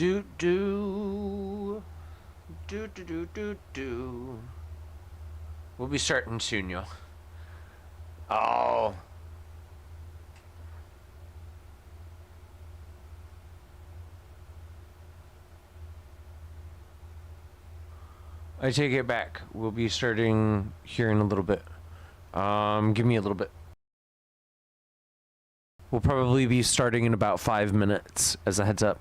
Do do do do do do do. We'll be starting soon, y'all. Oh, I take it back. We'll be starting here in a little bit. Give me a little bit. We'll probably be starting in about 5 minutes as a heads up.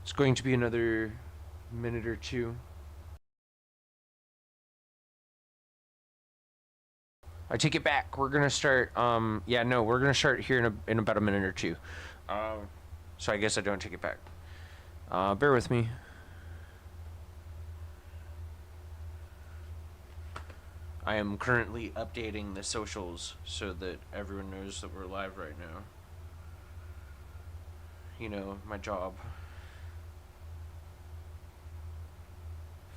It's going to be another minute or two. I take it back. We're gonna start. Yeah, no, we're gonna start here in about a minute or two. So I guess I don't take it back. Bear with me. I am currently updating the socials so that everyone knows that we're live right now. You know, my job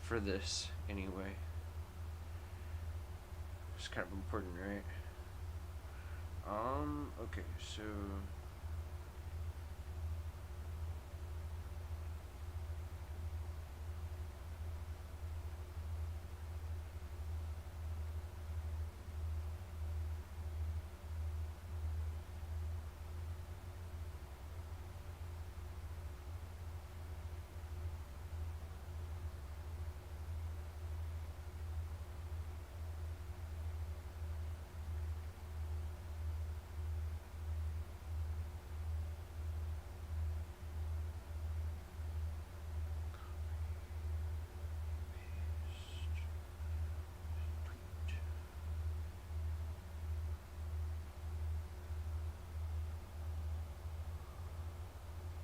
for this, anyway. It's kind of important, right? Okay, so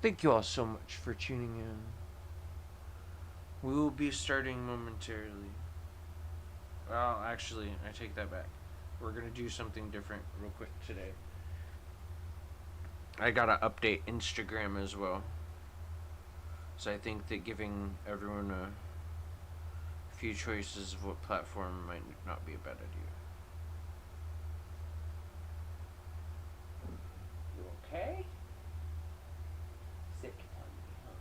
thank you all so much for tuning in. We will be starting momentarily. Well, actually, I take that back. We're gonna do something different real quick today. I gotta update Instagram as well. So I think that giving everyone a few choices of what platform might not be a bad idea. You okay? Sick tummy, huh?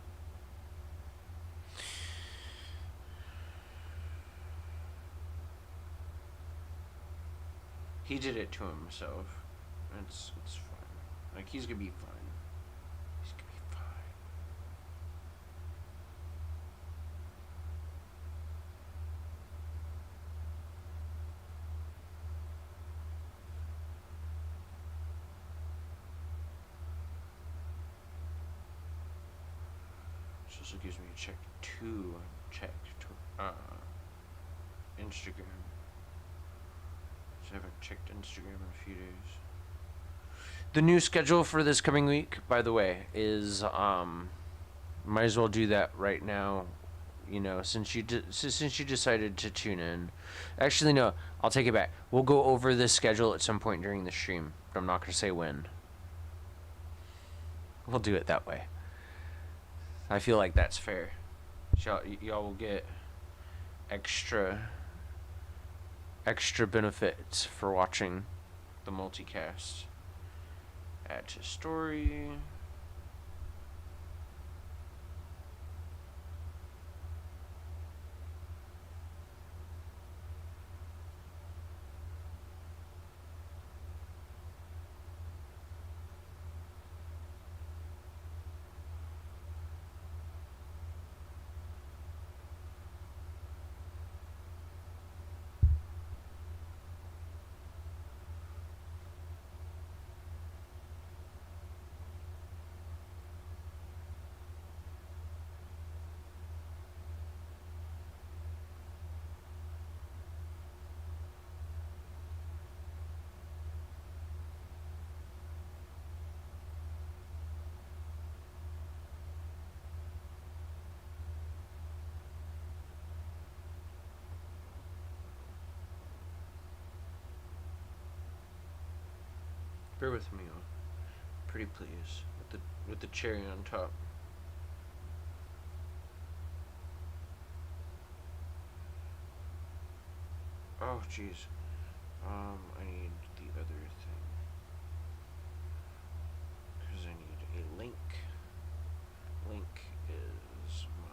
He did it to himself. It's fine. Like he's gonna be fine. He's gonna be fine. also gives me a check to check Instagram. So I haven't checked Instagram in a few days. The new schedule for this coming week, by the way, is might as well do that right now. You know, since you decided to tune in. Actually, no, I'll take it back. We'll go over this schedule at some point during the stream, but I'm not going to say when. We'll do it that way. I feel like that's fair. Y'all will get extra benefits for watching the multicast. Add to story. Bear with me, pretty please, with the cherry on top. Oh, jeez. I need the other thing. Because I need a link. Link is my...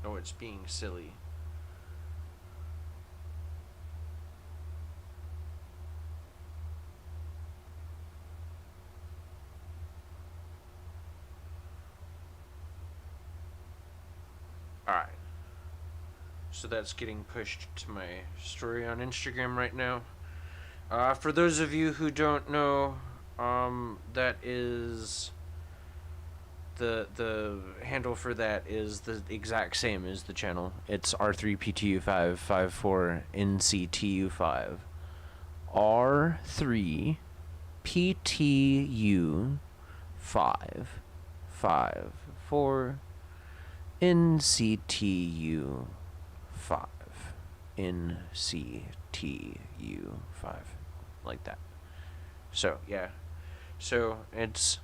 Oh, it's being silly. Alright. So that's getting pushed to my story on Instagram right now. For those of you who don't know, that is... The handle for that is the exact same as the channel. It's R3PTU554NCTU5. R3PTU554NCTU5. NCTU5. Like that. So, yeah. So, it's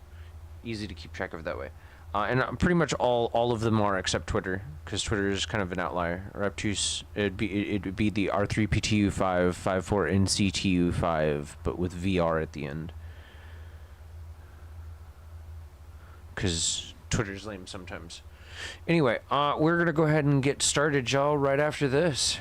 easy to keep track of that way. And pretty much all of them are except Twitter, because Twitter is kind of an outlier or obtuse. It'd be the R3PTU554NCTU5, but with VR at the end. Because Twitter's lame sometimes. Anyway, we're gonna go ahead and get started, y'all, right after this.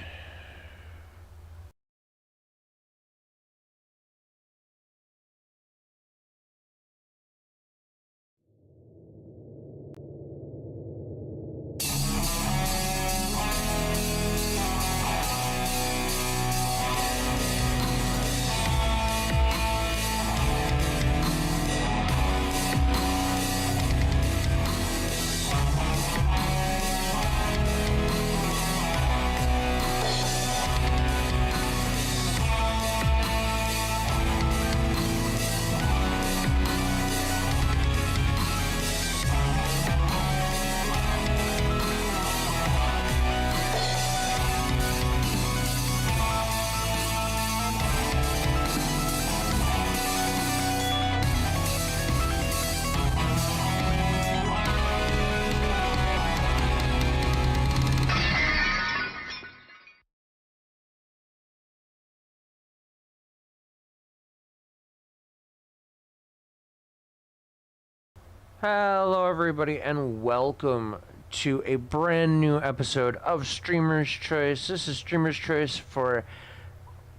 Hello everybody and welcome to a brand new episode of Streamer's Choice. This is Streamer's Choice for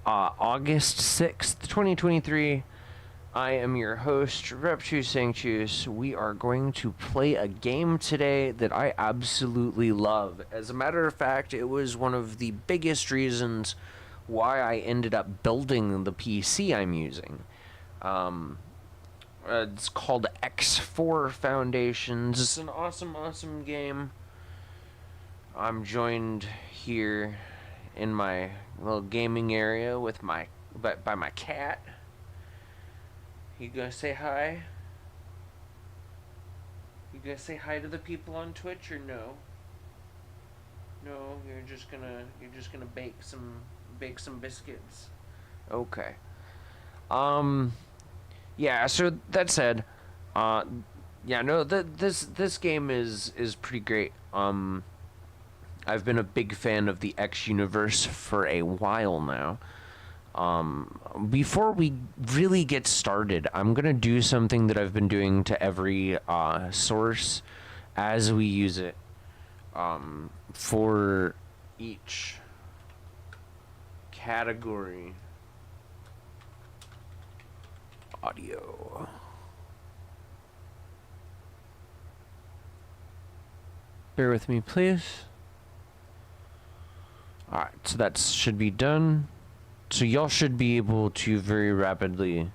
August 6th, 2023. I am your host, Reptu Sanctus. We are going to play a game today that I absolutely love. As a matter of fact, it was one of the biggest reasons why I ended up building the PC I'm using. It's called X4 Foundations. It's an awesome game. I'm joined here in my little gaming area with by my cat. You gonna say hi? You gonna say hi to the people on Twitch or no? No, you're just gonna bake some biscuits. Okay. Yeah, so that said, yeah, no, this game is pretty great. I've been a big fan of the X universe for a while now. Before we really get started, I'm gonna do something that I've been doing to every source as we use it for each category. Audio. Bear with me, please. Alright, so that should be done. So y'all should be able to very rapidly...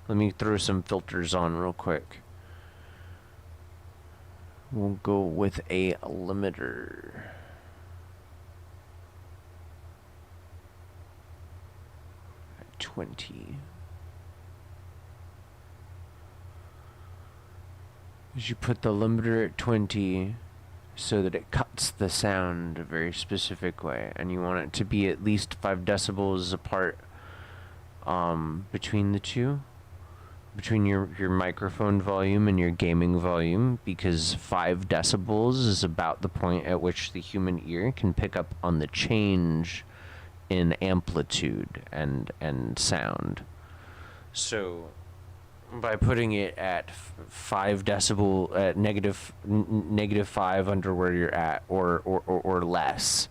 Let me throw some filters on real quick. We'll go with a limiter. At 20. As you put the limiter at 20... so that it cuts the sound a very specific way, and you want it to be at least 5 decibels apart between the two, between your microphone volume and your gaming volume, because 5 decibels is about the point at which the human ear can pick up on the change in amplitude and sound. So by putting it at 5 decibel, at negative 5 under where you're at, or less,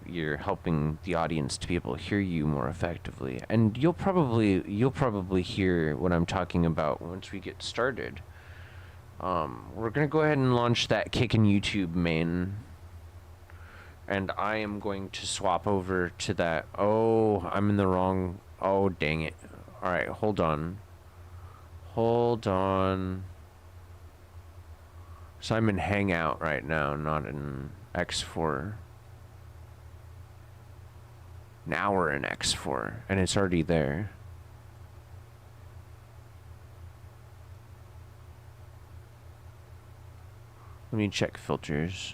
you're helping the audience to be able to hear you more effectively. And you'll probably hear what I'm talking about once we get started. We're gonna go ahead and launch that Kickin' YouTube main, and I am going to swap over to that. Oh, I'm in the wrong. Oh, dang it. Alright, hold on. So I'm in Hangout right now, not in X4. Now we're in X4, and it's already there. Let me check filters.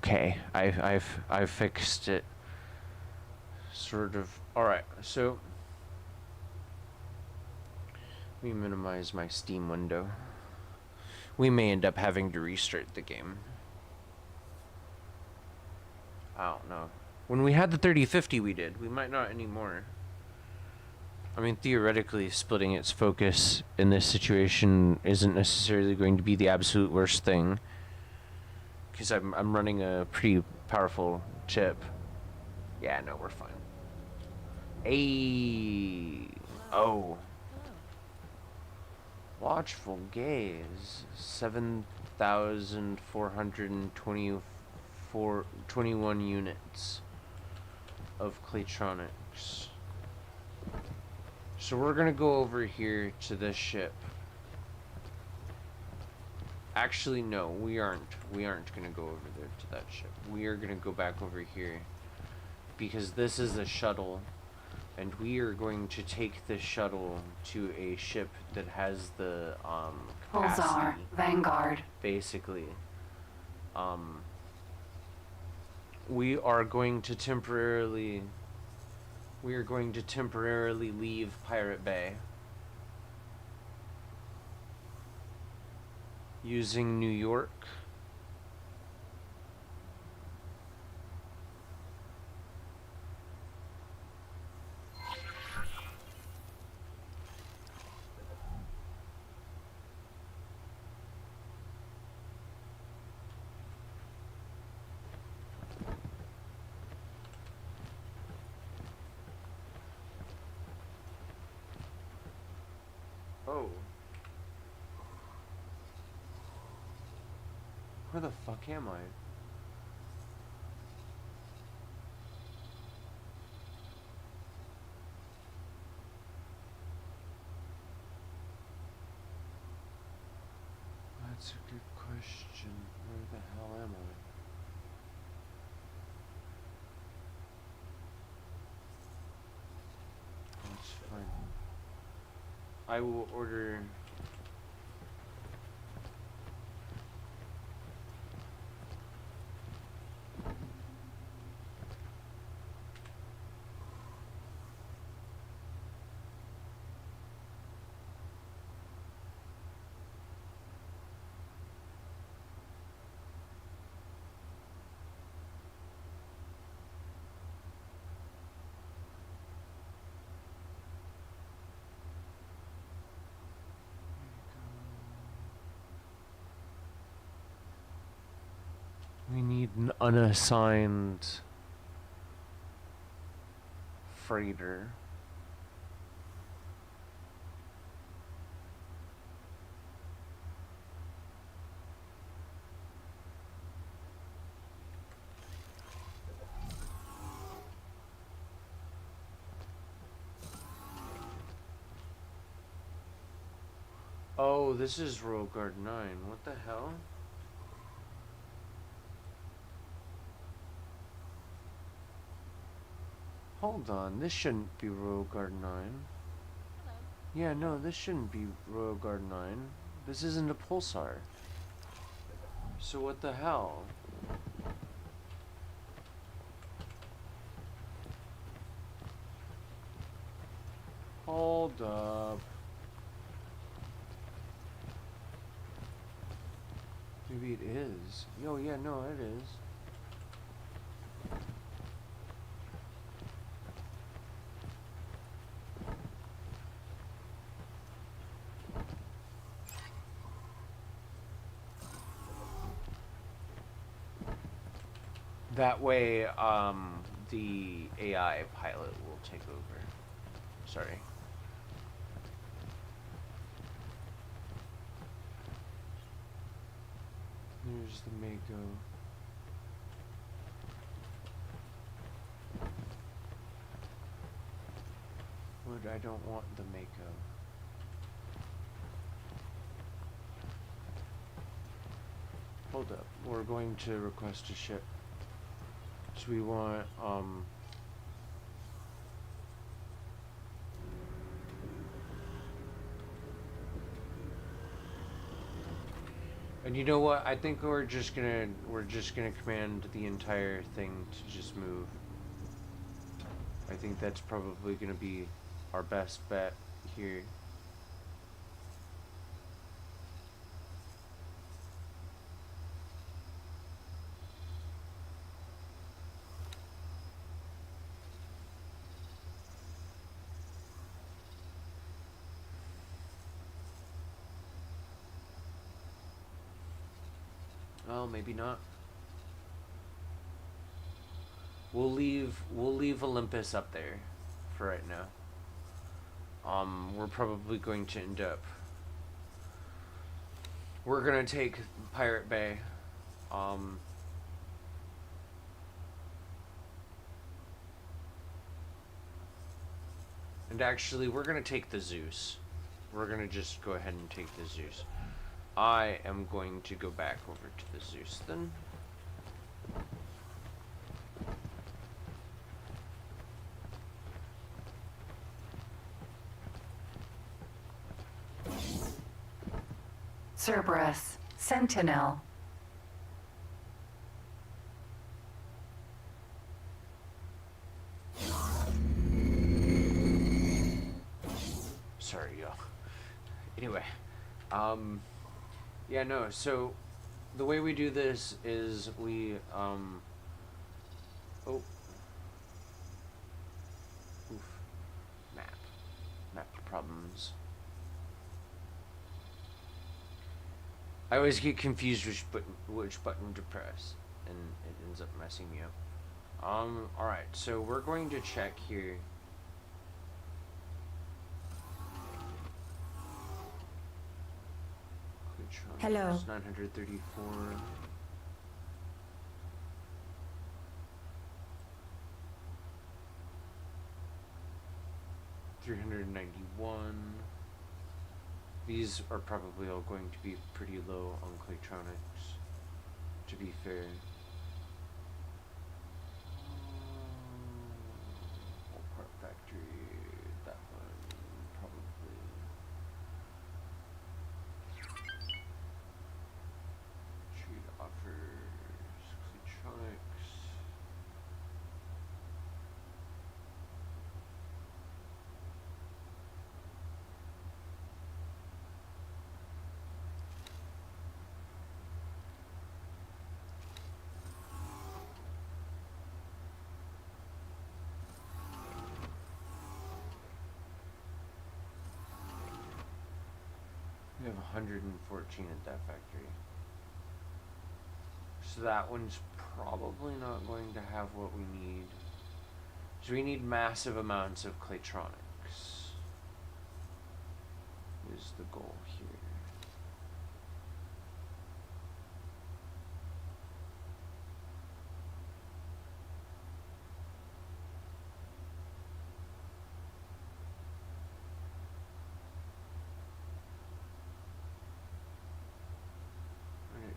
Okay, I've fixed it. Sort of. Alright, so let me minimize my Steam window. We may end up having to restart the game. I don't know. When we had the 3050 we did. We might not anymore. I mean, theoretically, splitting its focus in this situation isn't necessarily going to be the absolute worst thing, because I'm running a pretty powerful chip. Yeah, no, we're fine. Oh. Watchful gaze. 7,421 units of Claytronics. So we're gonna go over here to this ship. Actually, no, we aren't gonna go over there to that ship. We are gonna go back over here, because this is a shuttle, and we are going to take this shuttle to a ship that has the capacity, Pulsar Vanguard. basically. We are going to temporarily leave Pirate Bay. Using New York. Oh. Where the fuck am I? That's a good question. Where the hell am I? That's fine. I will order. We need an unassigned freighter. Oh, this is Royal Guard 9. What the hell? Hold on, this shouldn't be Royal Guard 9. Hello. Yeah, no, this shouldn't be Royal Guard 9. This isn't a pulsar. So what the hell? Hold up. Maybe it is. Yo, yeah, no, it is. That way, the AI pilot will take over. Sorry. There's the Mako. But I don't want the Mako. Hold up. We're going to request a ship. So we want, and you know what? I think we're just gonna command the entire thing to just move. I think that's probably gonna be our best bet here. Well, maybe not. We'll leave Olympus up there for right now. We're probably going to end up. We're gonna take Pirate Bay. And actually, we're gonna take the Zeus. We're gonna just go ahead and take the Zeus. I am going to go back over to the Zeus then. Cerberus, Sentinel. Sorry, y'all. Anyway, Yeah, no, so the way we do this is we, oh. Oof. Map. Map problems. I always get confused which button to press, and it ends up messing me up. Alright, so we're going to check here. Hello. 934. $391. These are probably all going to be pretty low on Claytronics, to be fair. Part factory, that one, probably. Trade offers, Claytronics. We have 114 at that factory. So that one's probably not going to have what we need. So we need massive amounts of Claytronics. Is the goal here.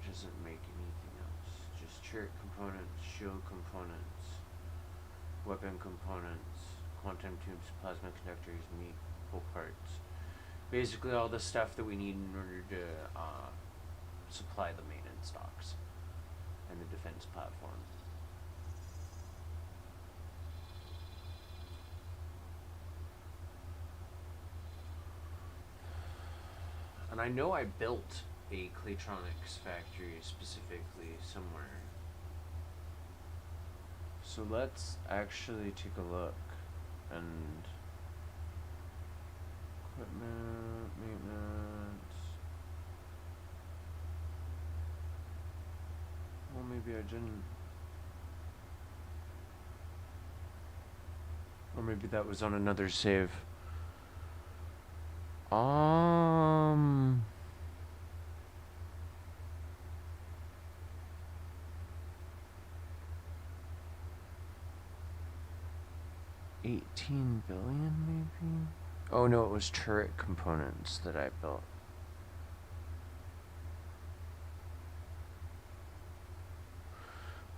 Doesn't make anything else. Just turret components, shield components, weapon components, quantum tubes, plasma conductors, meat, full parts. Basically all the stuff that we need in order to supply the maintenance stocks and the defense platform. And I know I built a Claytronics factory specifically somewhere. So let's actually take a look and equipment, maintenance. Well, maybe I didn't. Or maybe that was on another save. 18 billion maybe? Oh no, it was turret components that I built.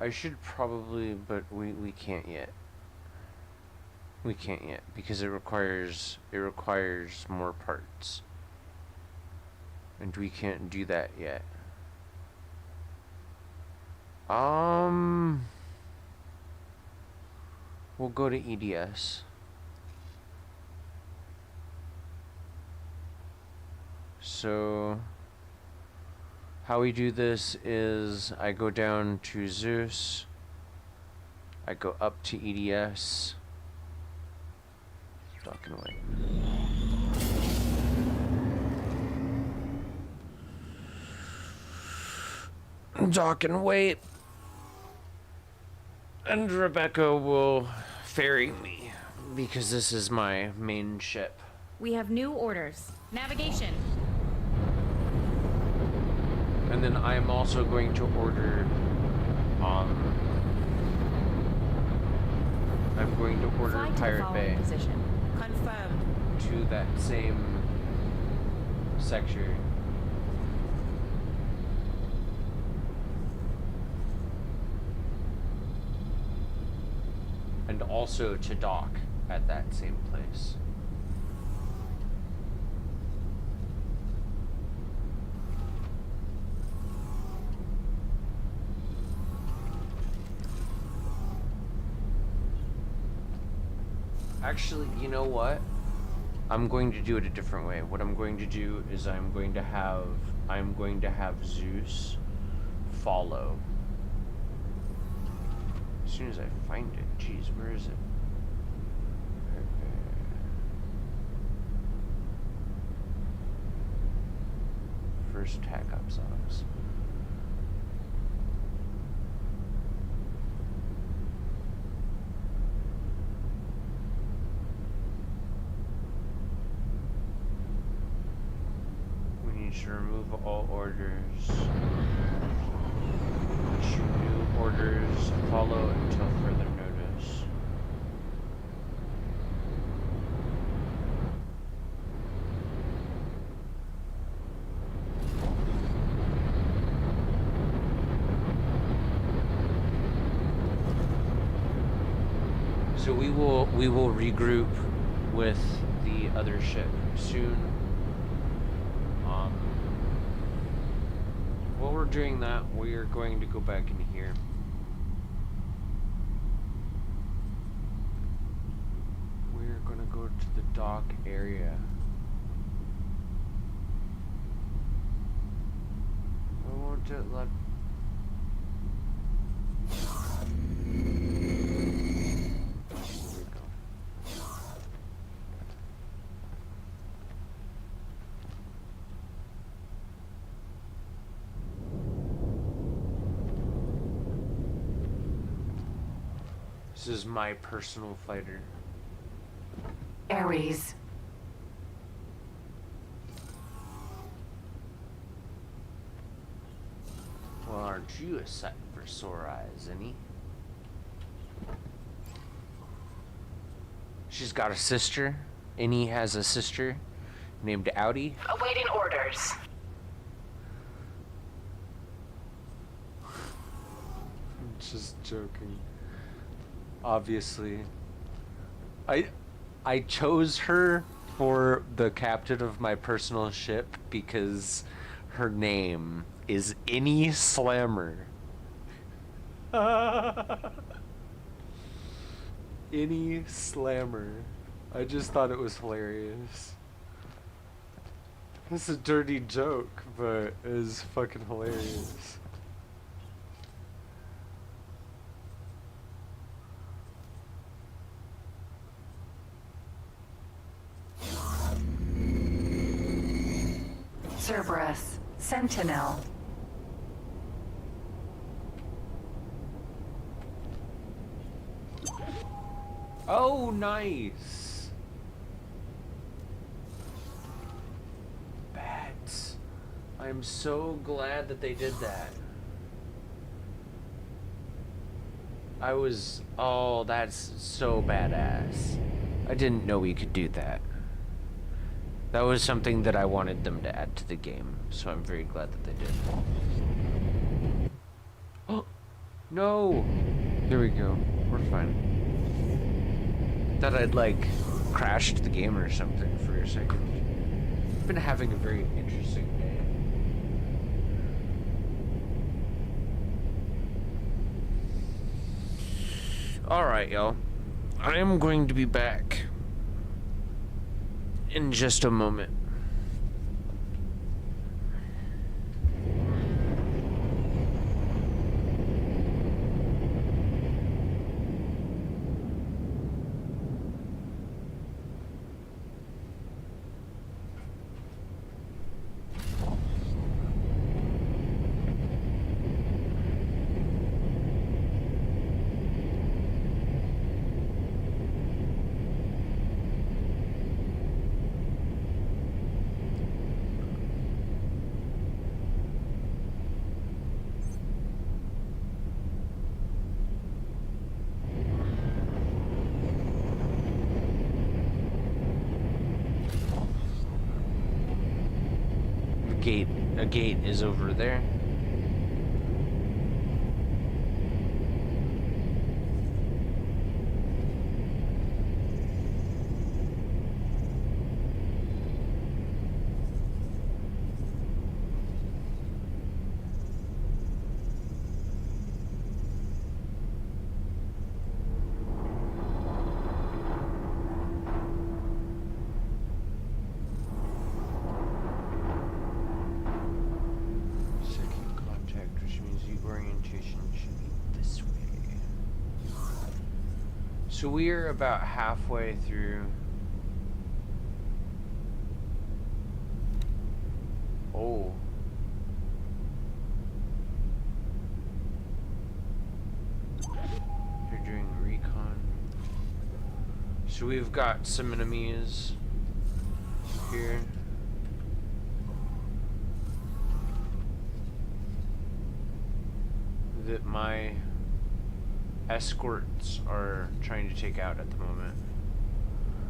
I should probably, but we can't yet. We can't yet because it requires more parts. And we can't do that yet. We'll go to EDS. So how we do this is I go down to Zeus, I go up to EDS, dock and wait. Dock and wait. And Rebecca will ferry me because this is my main ship. We have new orders. Navigation. And then I am also going to order, I'm going to order Fly to the Pirate following Bay position. Confirmed. to that same sector. And also to dock at that same place. Actually, you know what? I'm going to do it a different way. What I'm going to do is I'm going to have I'm going to have Zeus follow. As soon as I find it. Jeez, where is it? First tac up socks. We need to remove all orders. Issue new orders. Follow until further notice. So we will regroup with the other ship soon. While we're doing that, we are going to go back in here. We're gonna go to the dock area. Why won't it let? Here we go. This is my personal fighter. Ares. Well, aren't you a sight for sore eyes, any? She's got a sister. Any has a sister named Audi. Awaiting orders. I'm just joking. Obviously. I chose her for the captain of my personal ship because her name is Any Slammer. Any Slammer. I just thought it was hilarious. It's a dirty joke, but it is fucking hilarious. Cerberus. Sentinel. Oh, nice. Bats. I'm so glad that they did that. Oh, that's so badass. I didn't know we could do that. That was something that I wanted them to add to the game, so I'm very glad that they did. Oh, no. There we go. We're fine. Thought I'd like crashed the game or something for a second. I've been having a very interesting day. Alright, y'all. I am going to be back in just a moment. A gate is over there. So we're about halfway through. Oh. They're doing recon. So we've got some enemies here. That my escorts are trying to take out at the moment.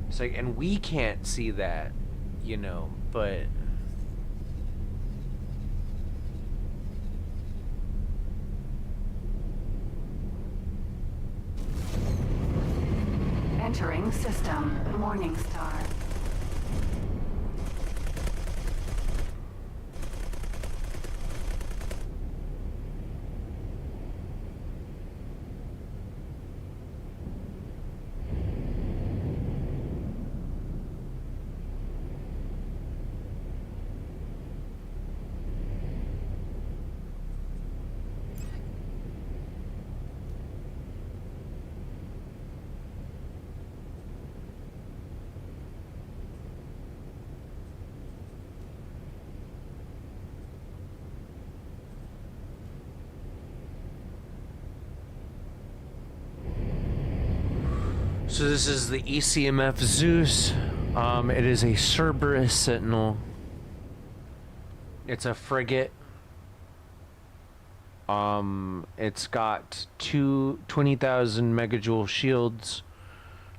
It's like, and we can't see that, you know, but Entering system. Morningstar. so this is the ECMF Zeus. It is a Cerberus Sentinel. It's a frigate. It's got two 20,000 megajoule shields,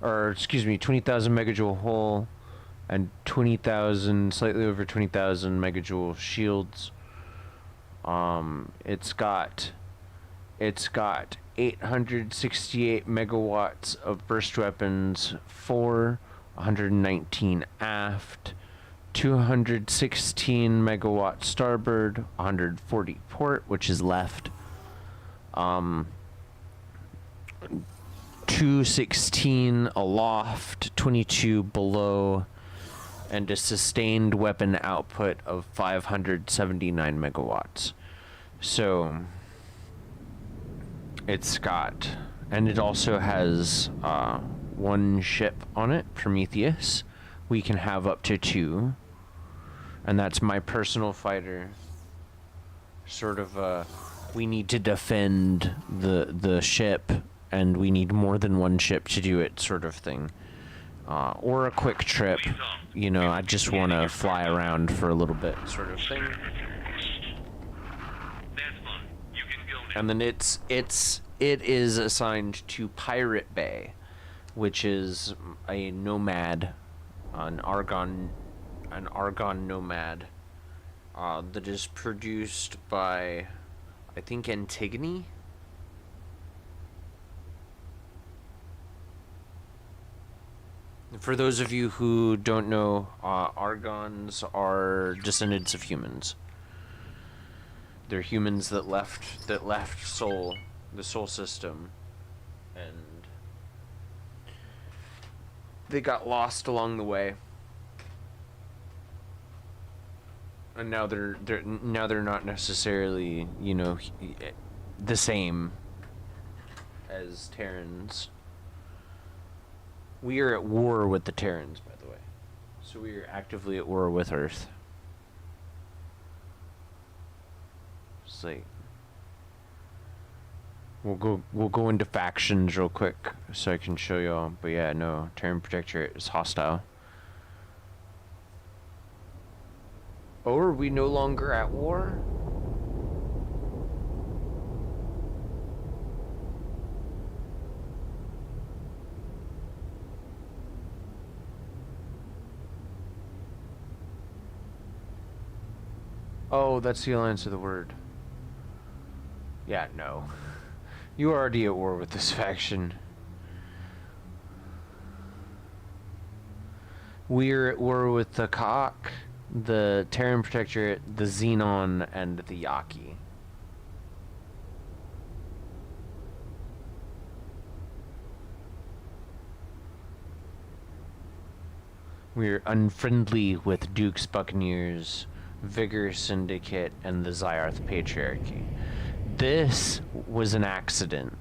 or excuse me, 20,000 megajoule hull, and 20,000, slightly over 20,000 megajoule shields. It's got 868 megawatts of burst weapons, 119 aft, 216 megawatt starboard, 140 port, which is left, 216 aloft, 22 below, and a sustained weapon output of 579 megawatts. So it's got, and it also has one ship on it, Prometheus. We can have up to two, and that's my personal fighter. Sort of we need to defend the ship, and we need more than one ship to do it, sort of thing. Or a quick trip, you know, I just want to fly around for a little bit, sort of thing. And then it is assigned to Pirate Bay, which is a nomad, an Argon nomad, that is produced by, I think, Antigone. For those of you who don't know, Argons are descendants of humans. They're humans that left Sol, the Sol system, and they got lost along the way. And now they're not necessarily, you know, the same as Terrans. We are at war with the Terrans, by the way. So we are actively at war with Earth. It's like, we'll go into factions real quick so I can show y'all. But yeah, no, Terran Protectorate is hostile. Oh, are we no longer at war? Oh, that's the Alliance of the Word. Yeah, no. You're already at war with this faction. We're at war with the Ka'ak, the Terran Protectorate, the Xenon, and the Yaki. We're unfriendly with Duke's Buccaneers, Vigor Syndicate, and the Zyarth Patriarchy. This was an accident.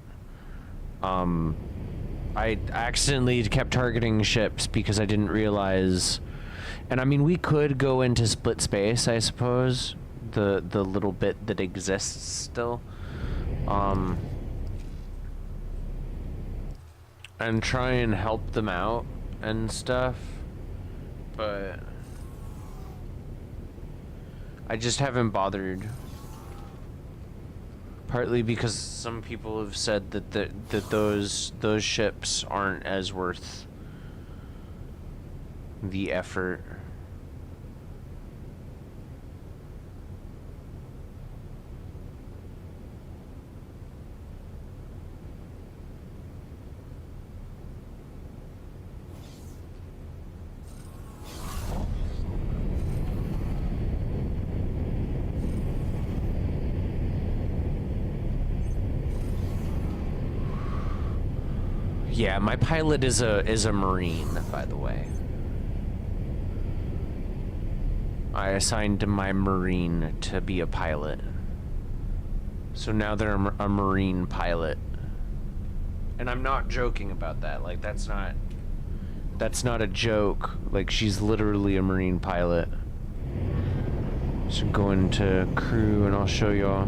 I accidentally kept targeting ships because I didn't realize. And I mean, we could go into split space, I suppose. The little bit that exists still. And try and help them out and stuff. But I just haven't bothered. Partly because some people have said that those ships aren't as worth the effort. Yeah, my pilot is a Marine, by the way. I assigned my Marine to be a pilot. So now they're a Marine pilot. And I'm not joking about that. Like, that's not a joke. Like, she's literally a Marine pilot. So go into crew and I'll show y'all.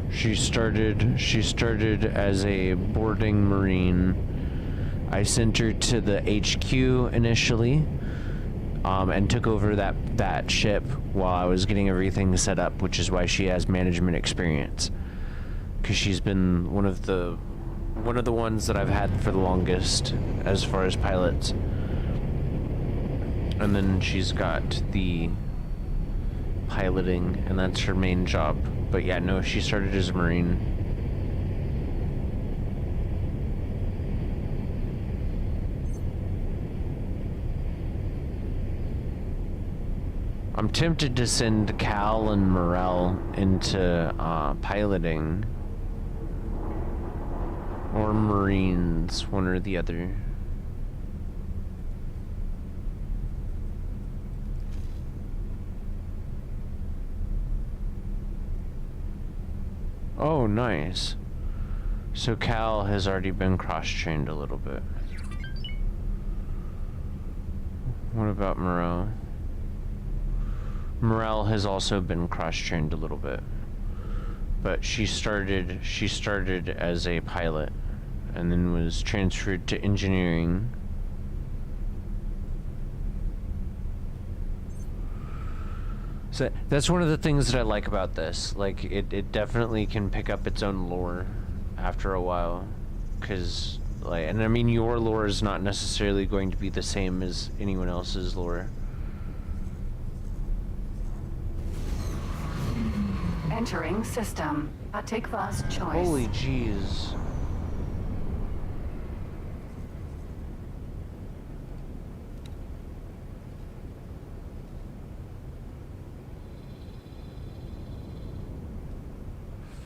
She started as a boarding Marine. I sent her to the HQ initially, and took over that ship while I was getting everything set up, which is why she has management experience. Because she's been one of the ones that I've had for the longest as far as pilots. And then she's got the piloting, and that's her main job. But yeah, no, she started as a Marine. I'm tempted to send Cal and Morel into piloting. Or Marines, one or the other. Oh, nice. So Cal has already been cross-trained a little bit. What about Morel? Morel has also been cross-trained a little bit. But she started as a pilot and then was transferred to engineering. So that's one of the things that I like about this. Like, it definitely can pick up its own lore after a while. Cause, like, and I mean, your lore is not necessarily going to be the same as anyone else's lore. Entering system. Atikva's choice. Holy jeez.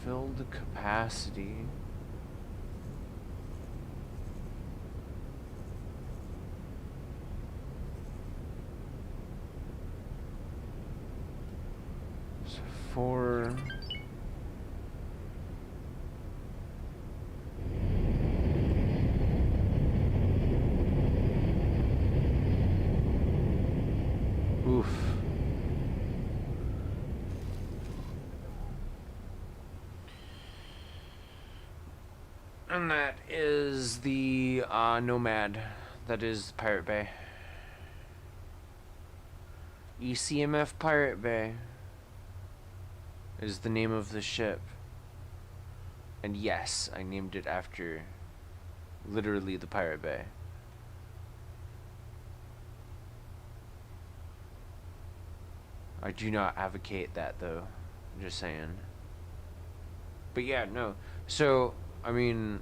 Filled capacity. So 4. Oof. And that is the Nomad. That is Pirate Bay. ECMF Pirate Bay is the name of the ship. And yes, I named it after literally the Pirate Bay. I do not advocate that though. I'm just saying. But yeah, no. So, I mean,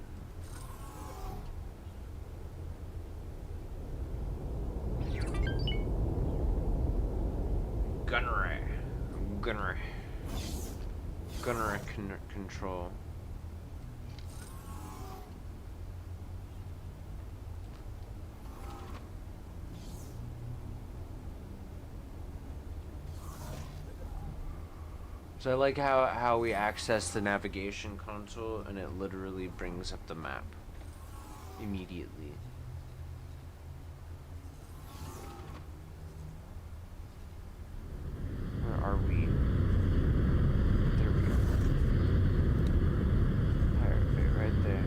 gunnery control. So I like how we access the navigation console and it literally brings up the map immediately. Where are we? There we go. Pirate Bay right there.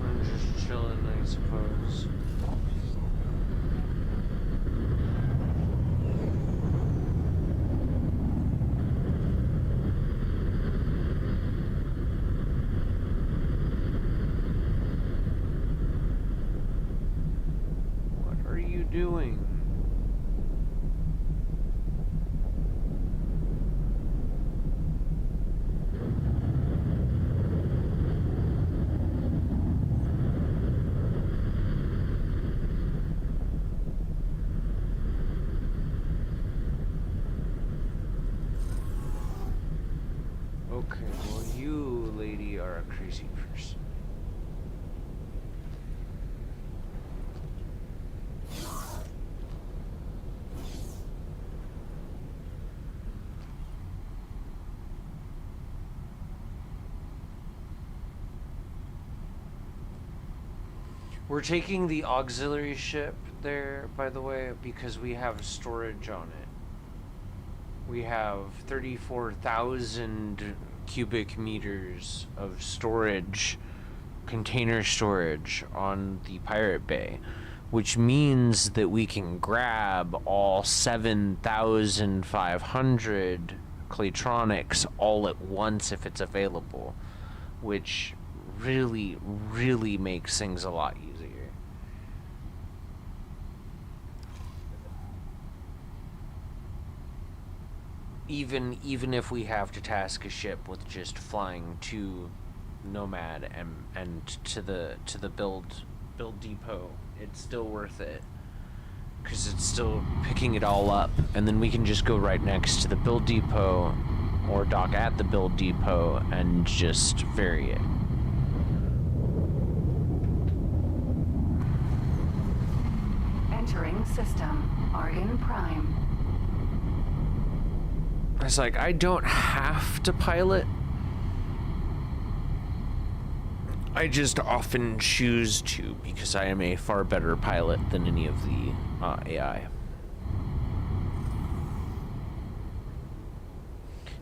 I'm just chilling, I suppose. What are you doing? Okay, well, you, lady, are a crazy person. We're taking the auxiliary ship there, by the way, because we have storage on it. We have 34,000 cubic meters of storage, container storage on the Pirate Bay, which means that we can grab all 7,500 Claytronics all at once if it's available, which really makes things a lot easier. Even if we have to task a ship with just flying to Nomad and to the build depot, it's still worth it, because it's still picking it all up, and then we can just go right next to the build depot or dock at the build depot and just ferry it. Entering system. Argon Prime. It's like, I don't have to pilot. I just often choose to, because I am a far better pilot than any of the AI.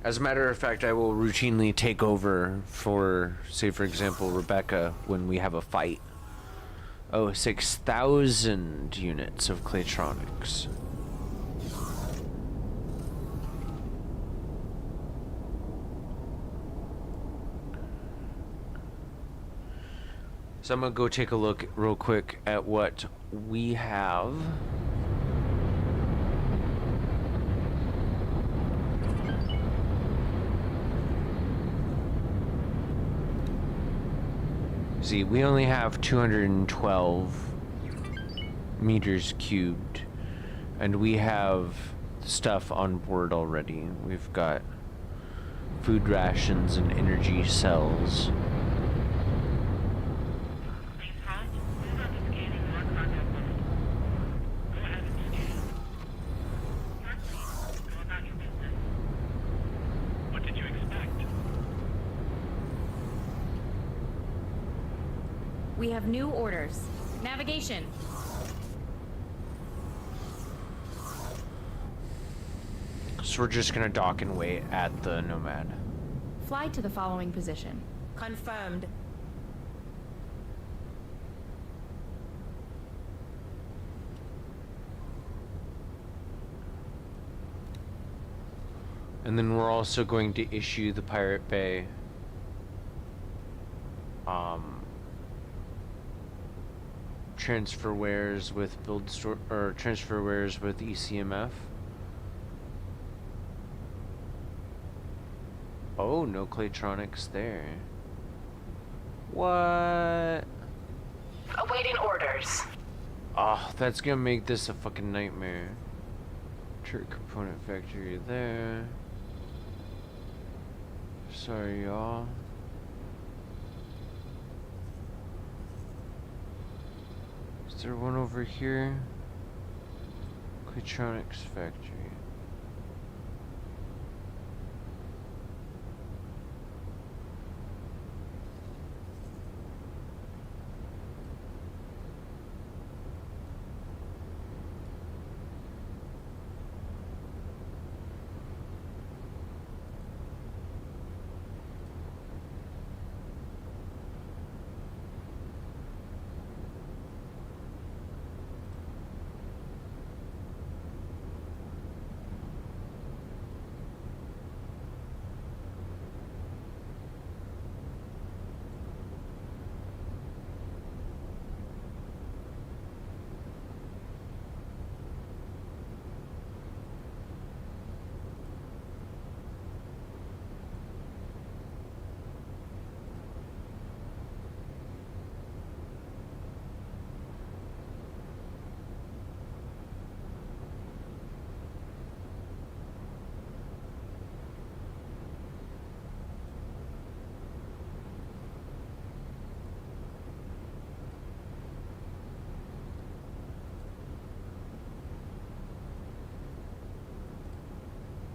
As a matter of fact, I will routinely take over for, say for example, Rebecca when we have a fight. Oh, 6,000 units of Claytronics. So I'm gonna go take a look real quick at what we have. See, we only have 212 meters cubed, and we have stuff on board already. We've got food rations and energy cells. We have new orders. Navigation. So we're just gonna dock and wait at the Nomad. Fly to the following position. Confirmed. And then we're also going to issue the Pirate Bay transfer wares with build store or transfer wares with ECMF. Oh, no Claytronics there. What? Awaiting orders. Oh, that's gonna make this a fucking nightmare. Turret component factory there. Sorry, y'all. Is there one over here? Claytronics factory.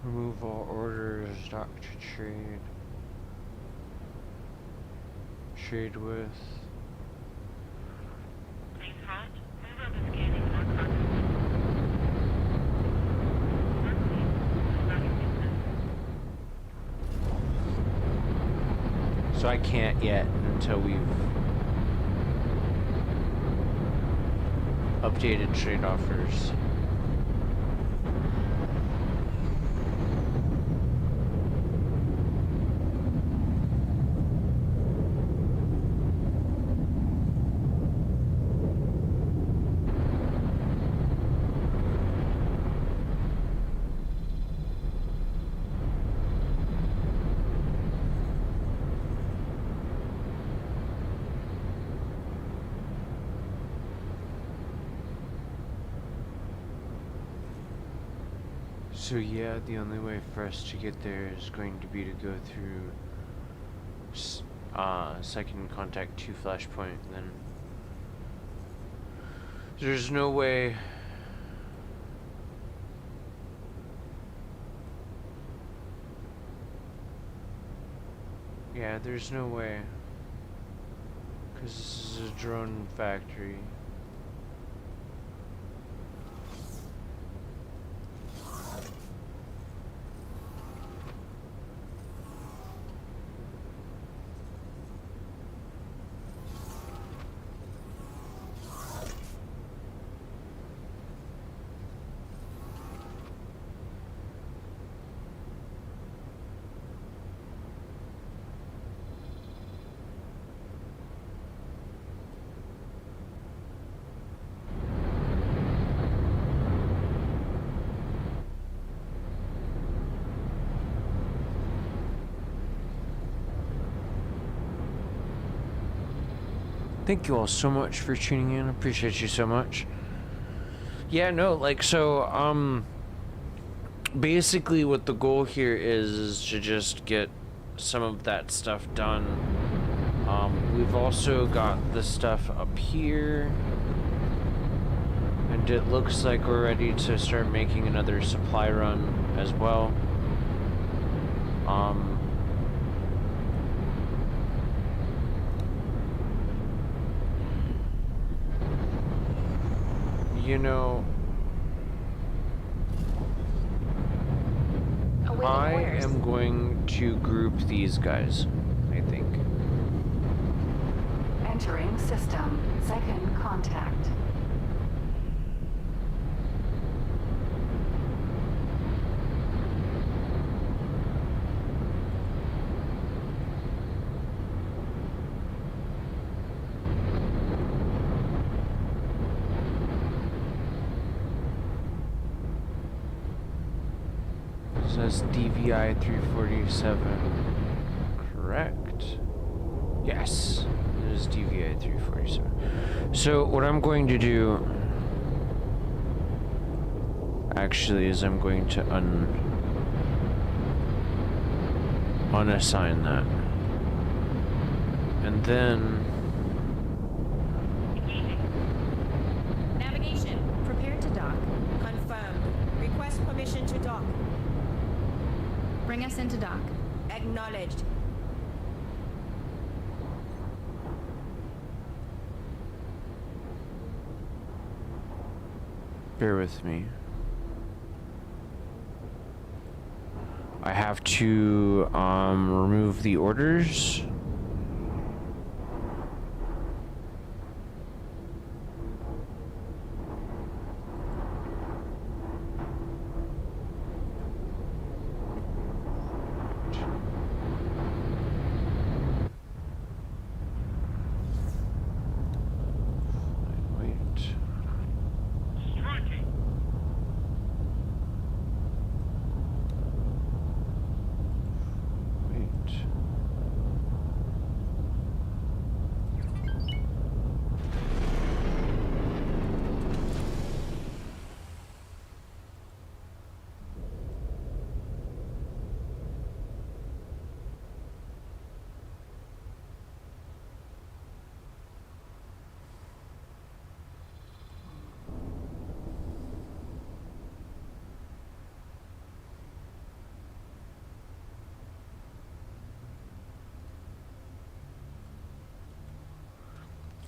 Remove all orders, dock to trade. Trade with. Please halt. We will be scanning for contact. So I can't yet until we've updated trade offers. So yeah, the only way for us to get there is going to be to go through second contact 2 flashpoint, then there's no way there's no way, because this is a drone factory. Thank you all so much for tuning in. Appreciate you so much. Yeah, no, like, so, basically what the goal here is to just get some of that stuff done. We've also got the stuff up here, and it looks like we're ready to start making another supply run as well. You know, Awaiting I orders. am going to group these guys, I think. Entering system. Second contact. It says DVI 347. Correct. Yes, it is DVI 347. So what I'm going to do actually is I'm going to unassign that. And then Navigation. Prepare to dock. Confirmed. Request permission to dock. Bring us into dock. Acknowledged. bear with me. I have to remove the orders. Wait. Striking. Wait.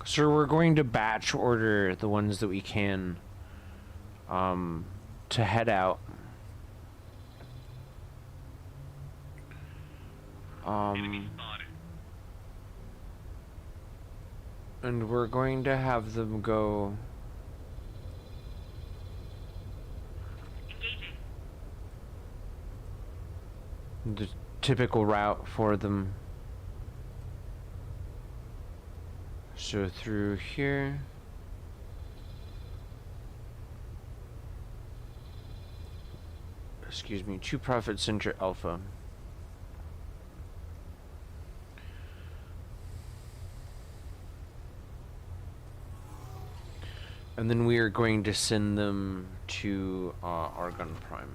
So we're going to batch order the ones that we can to head out. And we're going to have them go Engaging. the typical route for them. So through here. Excuse me, 2 Prophet Center Alpha. And then we are going to send them to Argon Prime.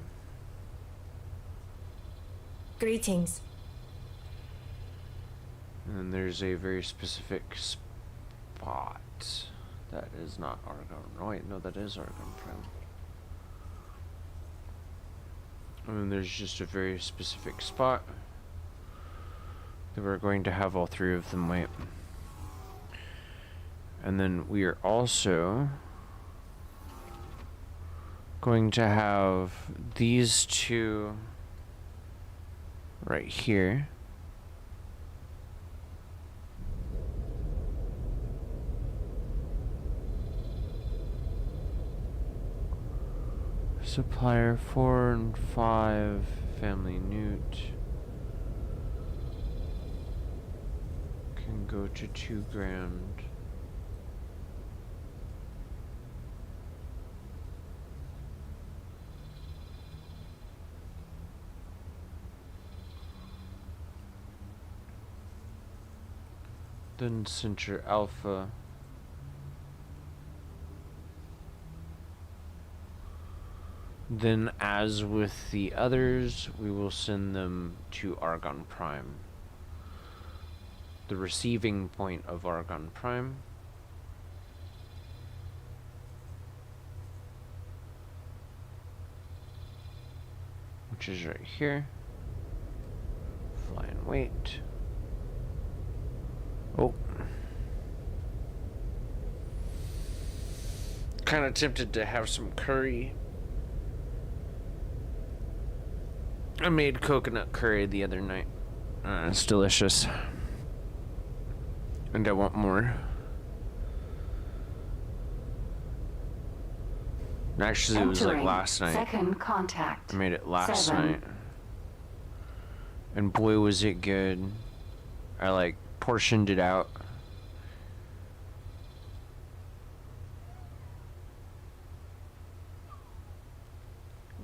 Greetings. And then there's a very specific spot. That is not Argon. Oh wait, no, that is Argon Prime. And then there's just a very specific spot that we're going to have all 3 of them wait. And then we are also going to have these 2 right here. Supplier 4 and 5, Family Newt. Can go to 2 grand. Then Center Alpha. Then, as with the others, we will send them to Argon Prime. The receiving point of Argon Prime. Which is right here. Fly and wait. Oh. kind of tempted to have some curry. I made coconut curry the other night. It's delicious. And I want more. Actually, it was like Entering last night. Second contact. I made it last 7. night. And boy, was it good. I like portioned it out.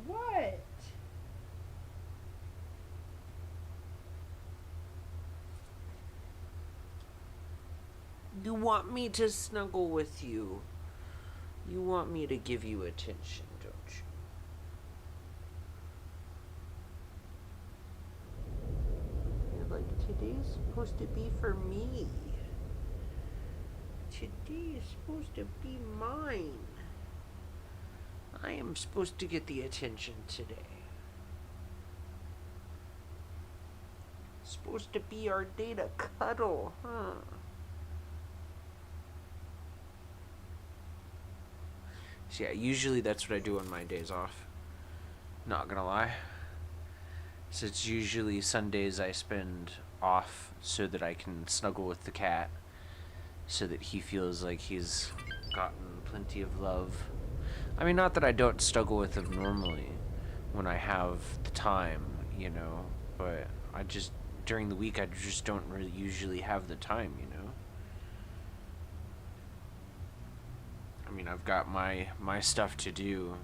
What? You want me to snuggle with you. You want me to give you attention, don't you? You're like, today's supposed to be for me. Today is supposed to be mine. I am supposed to get the attention today. It's supposed to be our day to cuddle, huh? So yeah, usually that's what I do on my days off. Not gonna lie. So it's usually Sundays I spend off so that I can snuggle with the cat. So that he feels like he's gotten plenty of love. I mean, not that I don't snuggle with him normally when I have the time, you know. But I just, during the week, I just don't really usually have the time, you know. I mean, I've got my stuff to do,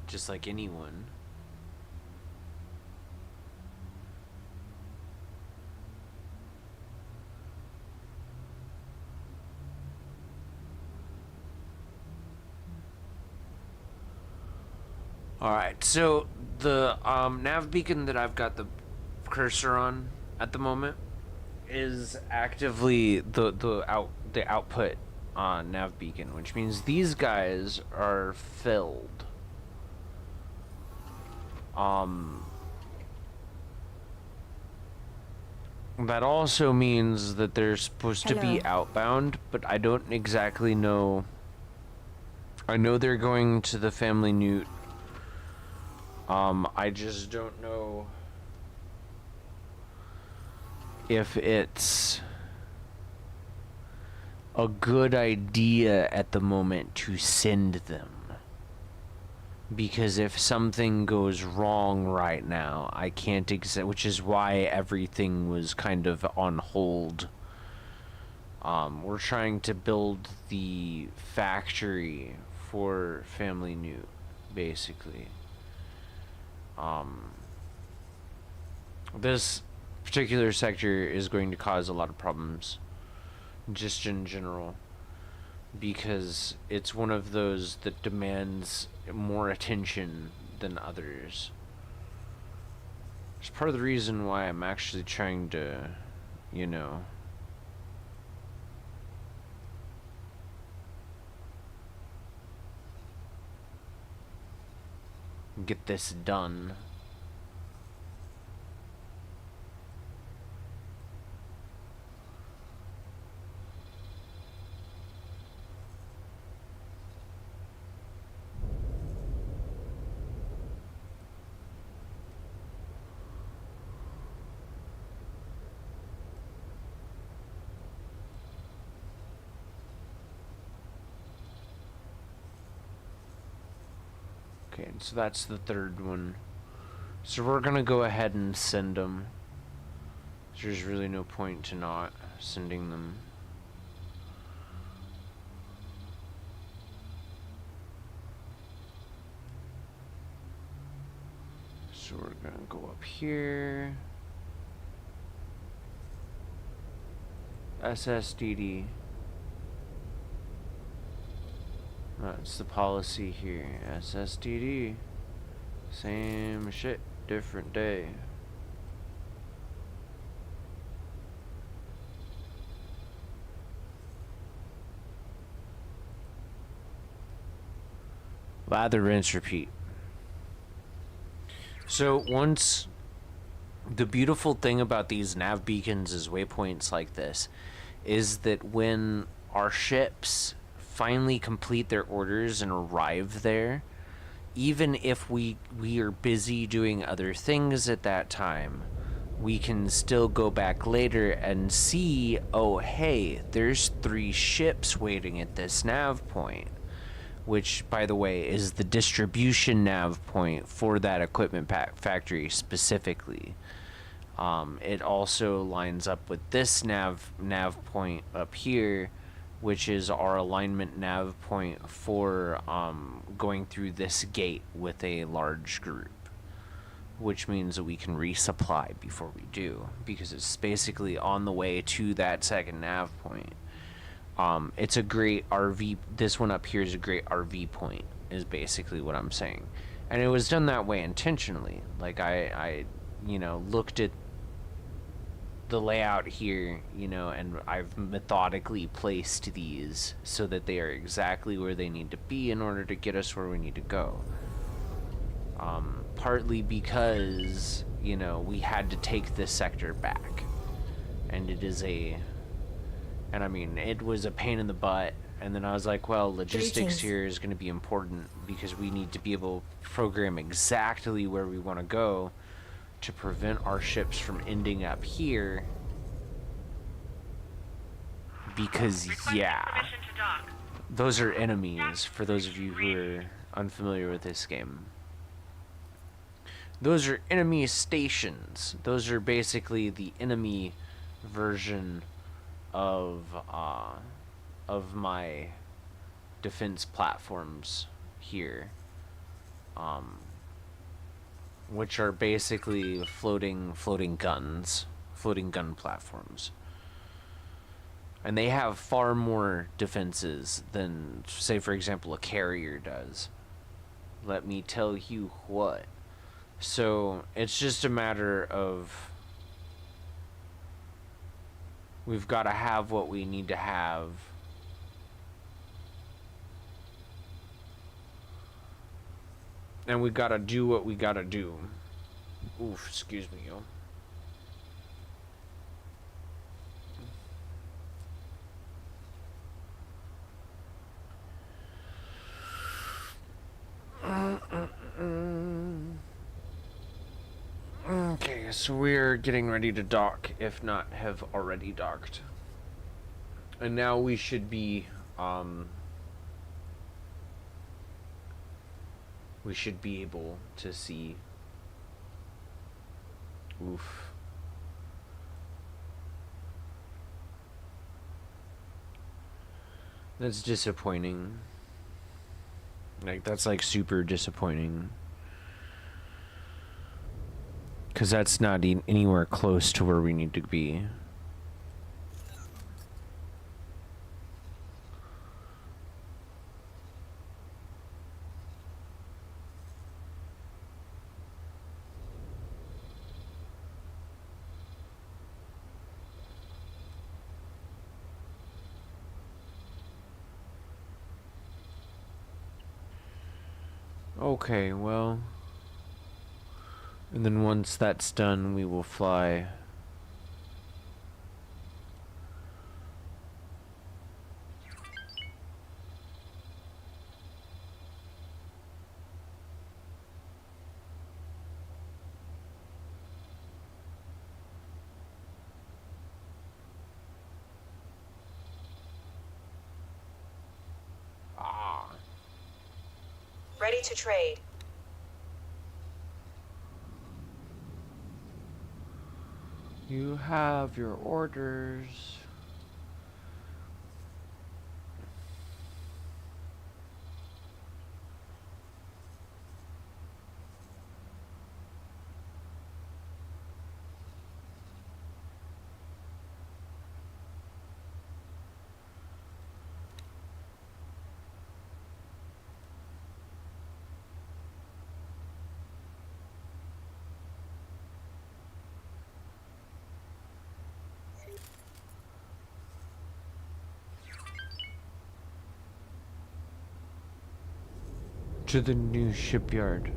just like anyone. Alright, so the nav beacon that I've got the cursor on at the moment is actively the output nav beacon, which means these guys are filled. That also means that they're supposed to be Hello. outbound, but I don't exactly know. I know they're going to the Family Newt. I just don't know if it's a good idea at the moment to send them. Because if something goes wrong right now, I can't which is why everything was kind of on hold. We're trying to build the factory for Family Newt, basically. This particular sector is going to cause a lot of problems, just in general, because it's one of those that demands more attention than others. It's part of the reason why I'm actually trying to, you know, get this done. Okay, so that's the third one. So we're gonna go ahead and send them. There's really no point to not sending them. So we're gonna go up here. SSDD. That's the policy here. SSDD. Same shit, different day. Lather, rinse, repeat. So once, the beautiful thing about these nav beacons as waypoints like this is that when our ships finally complete their orders and arrive there, even if we are busy doing other things at that time, we can still go back later and see, oh hey, there's 3 ships waiting at this nav point, which, by the way, is the distribution nav point for that equipment factory specifically. It also lines up with this nav point up here, which is our alignment nav point for going through this gate with a large group, which means that we can resupply before we do, because it's basically on the way to that second nav point. It's a great RV, this one up here is a great RV point, is basically what I'm saying. And it was done that way intentionally. Like, I you know, looked at the layout here, you know, and I've methodically placed these so that they are exactly where they need to be in order to get us where we need to go. Partly because, you know, we had to take this sector back, and it is and I mean, it was a pain in the butt, and then I was like, well, logistics here is going to be important because we need to be able to program exactly where we want to go to prevent our ships from ending up here, because yeah, Permission to dock. those are enemies, for those of you who are unfamiliar with this game. Those are enemy stations. Those are basically the enemy version of my defense platforms here, which are basically floating gun platforms, and they have far more defenses than, say, for example, a carrier does. Let me tell you what. So it's just a matter of, we've got to have what we need to have. And we got to do what we got to do. Oof, excuse me, yo. Okay, so we're getting ready to dock, if not have already docked. And now we should be, we should be able to see. Oof. That's disappointing. Like, that's like super disappointing. Because that's not anywhere close to where we need to be. Okay, well, and then once that's done, we will fly. Ready to trade. You have your orders. To the new shipyard.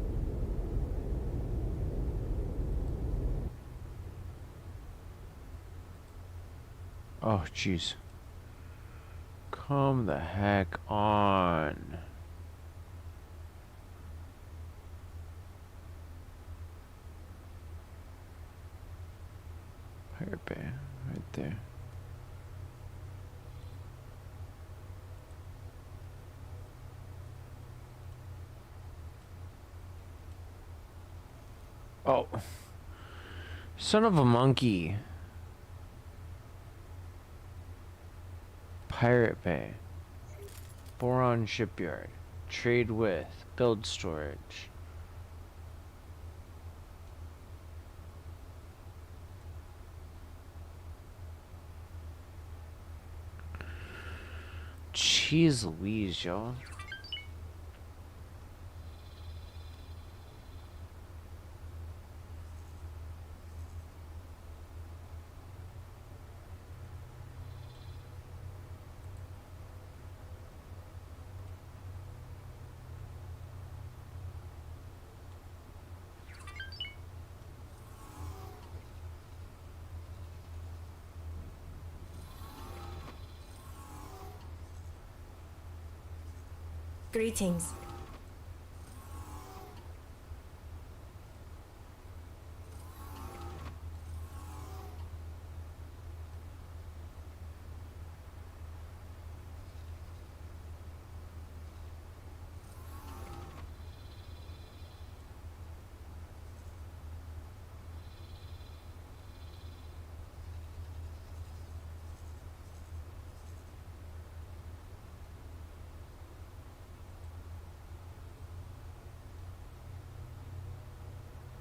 Oh, jeez. Come Come the heck on. Pirate Bay, right there. Oh. Son of a monkey. Pirate Bay. Boron Shipyard. Trade with. Build storage. Jeez Louise, y'all. Greetings.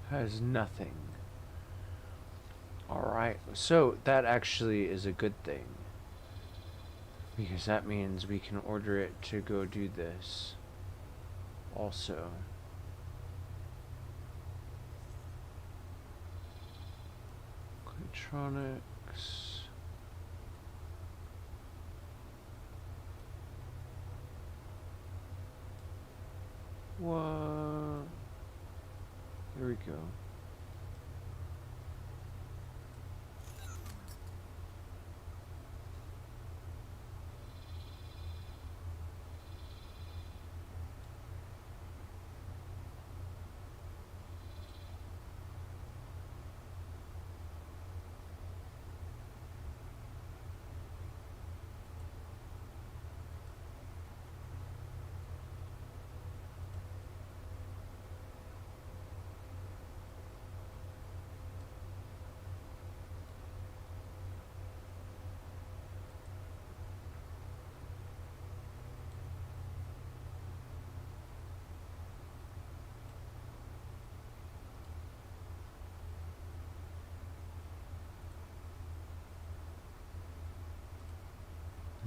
Has nothing. Alright, so that actually is a good thing. Because that means we can order it to go do this. Also. Electronics. What? There we go.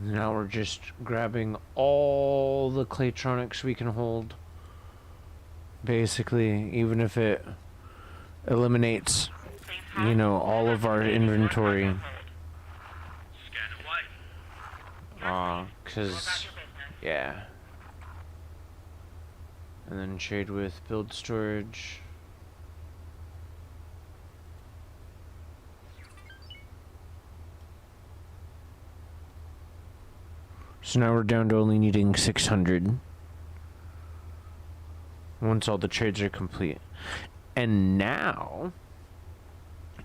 Now we're just grabbing all the Claytronics we can hold. Basically, even if it eliminates, you know, all of our inventory. Cause, yeah. And then trade with build storage. So now we're down to only needing 600. Once all the trades are complete. And now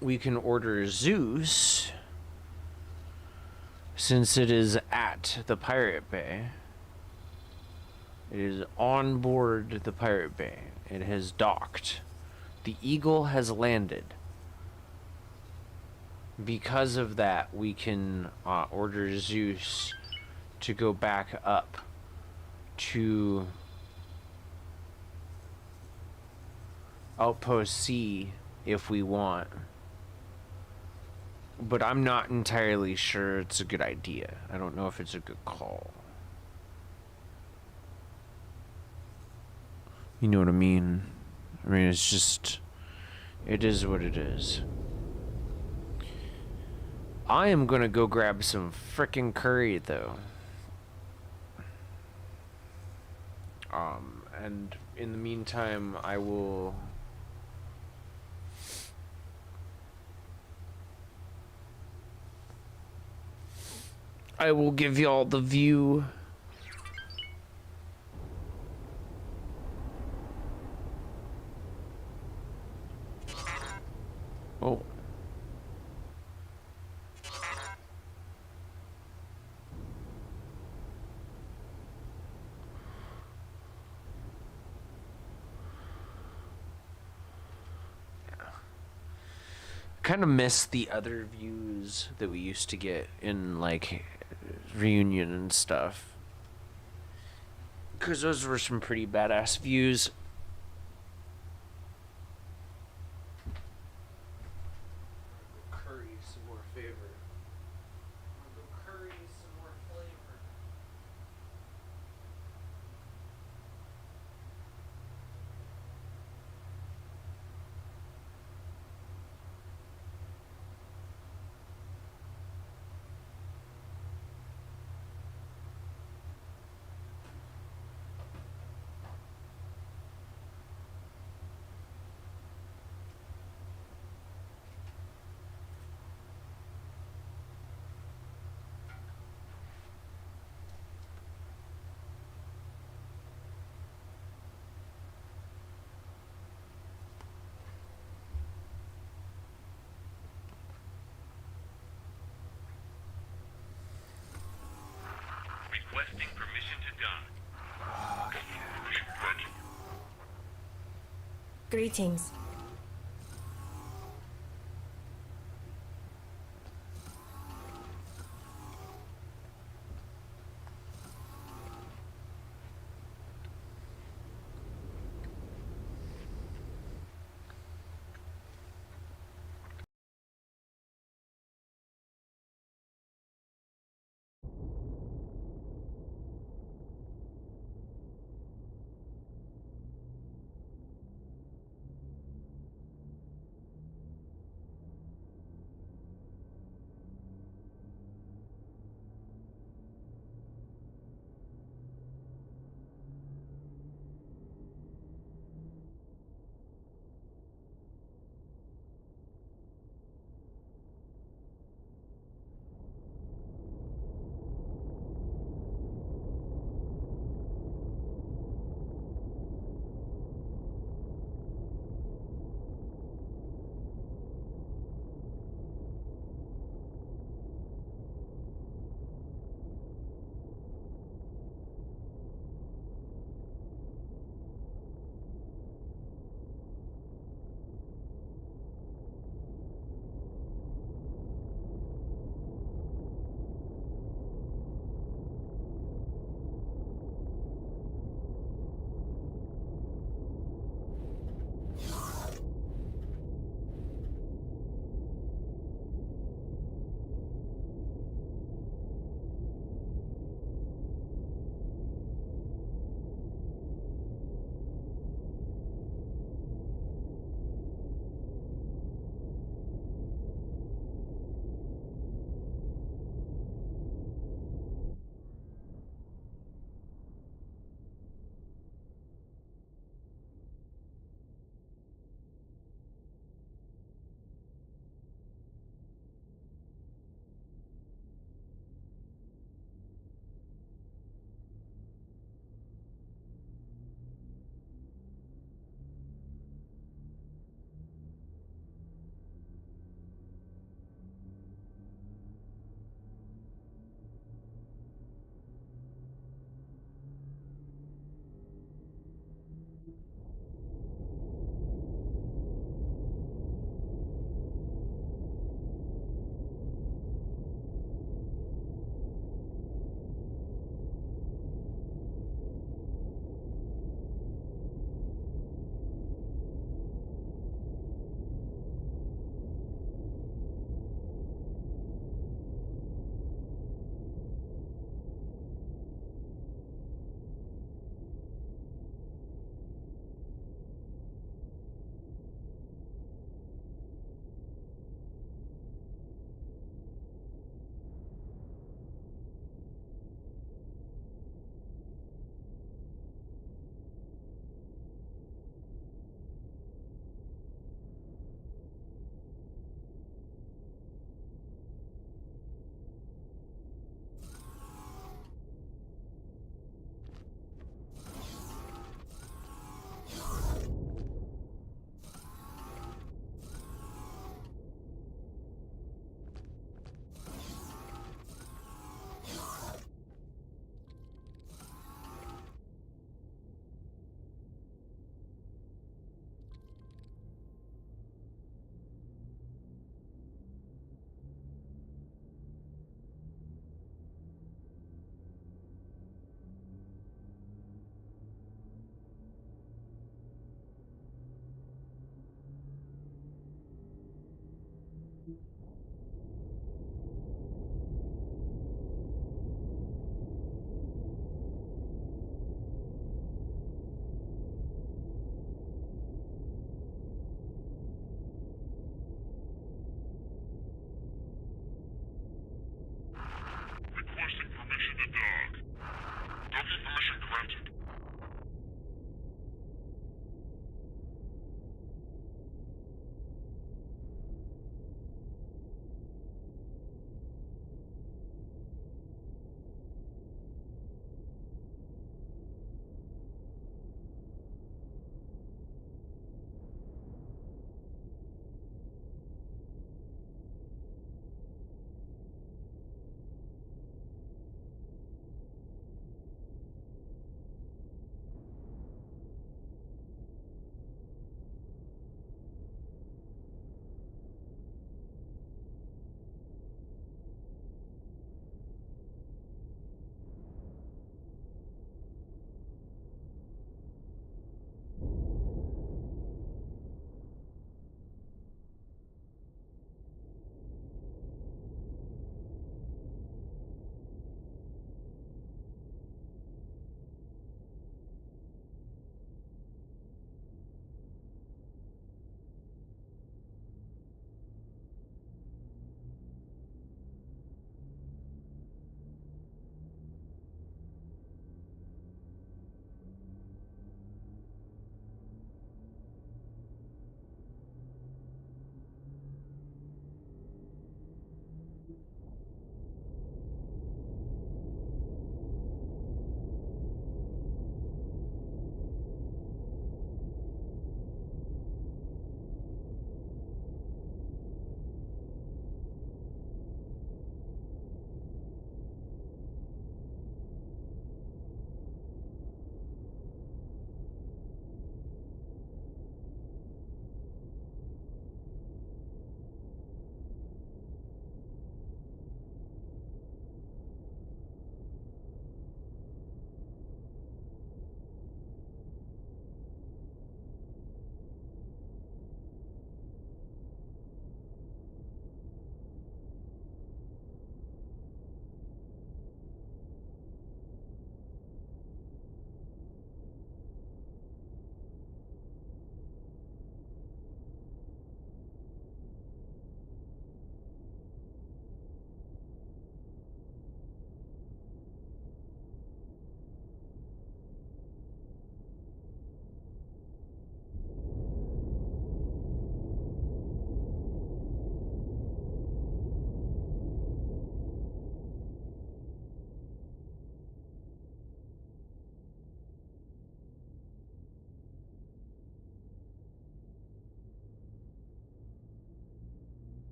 we can order Zeus, since it is at the Pirate Bay. It is on board the Pirate Bay. It has docked. The Eagle has landed. Because of that, we can order Zeus to go back up to Outpost C if we want. But I'm not entirely sure it's a good idea. I don't know if it's a good call. You know what I mean? I mean, it's just... it is what it is. I am gonna go grab some frickin' curry, though. And in the meantime, I will... I will give y'all the view. Oh. Kind of miss the other views that we used to get in like Reunion and stuff, because those were some pretty badass views. Curry some more flavor. Curry some more flavor. Requesting permission to dock. Greetings.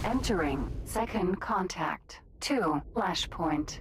Entering second contact. 2 flashpoint.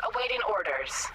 Awaiting orders.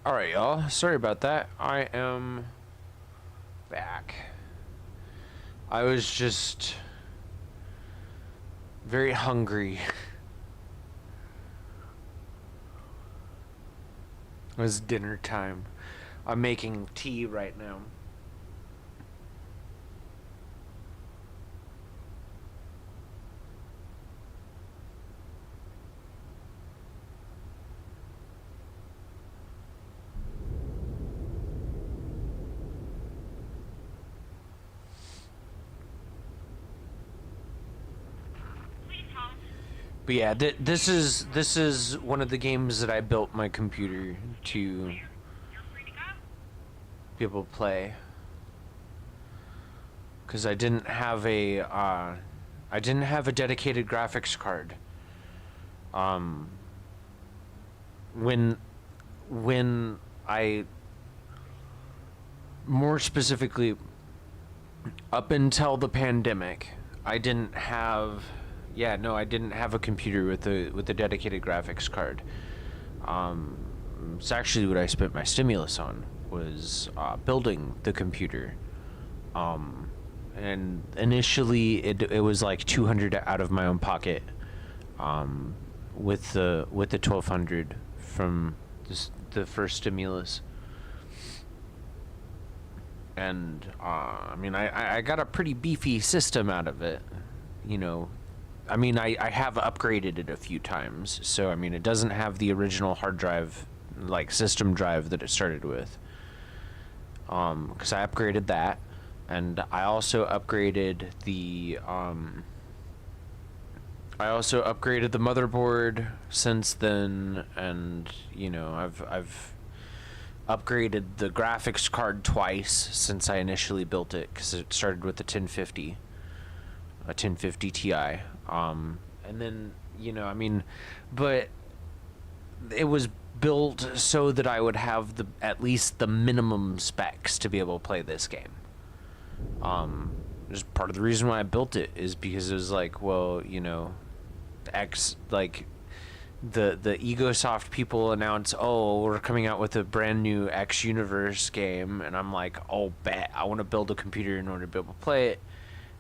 Alright, y'all. Sorry about that. I am back. I was just very hungry. It was dinner time. I'm making tea right now. But yeah, this is one of the games that I built my computer to be able to play. Because I didn't have a dedicated graphics card. When I, more specifically, up until the pandemic, I didn't have a computer with a dedicated graphics card. It's actually what I spent my stimulus on, was building the computer. And initially it was like $200 out of my own pocket, with the $1,200 from the first stimulus. And I mean, I got a pretty beefy system out of it, you know. I mean, I have upgraded it a few times, so I mean, it doesn't have the original hard drive, like system drive that it started with, because I upgraded that. And I also upgraded the motherboard since then, and you know, I've upgraded the graphics card twice since I initially built it, because it started with a 1050 Ti, and then, you know, I mean, but it was built so that I would have at least the minimum specs to be able to play this game. Just part of the reason why I built it is because it was like, well, you know, the Egosoft people announce, oh, we're coming out with a brand new X Universe game, and I'm like, oh, bet I want to build a computer in order to be able to play it.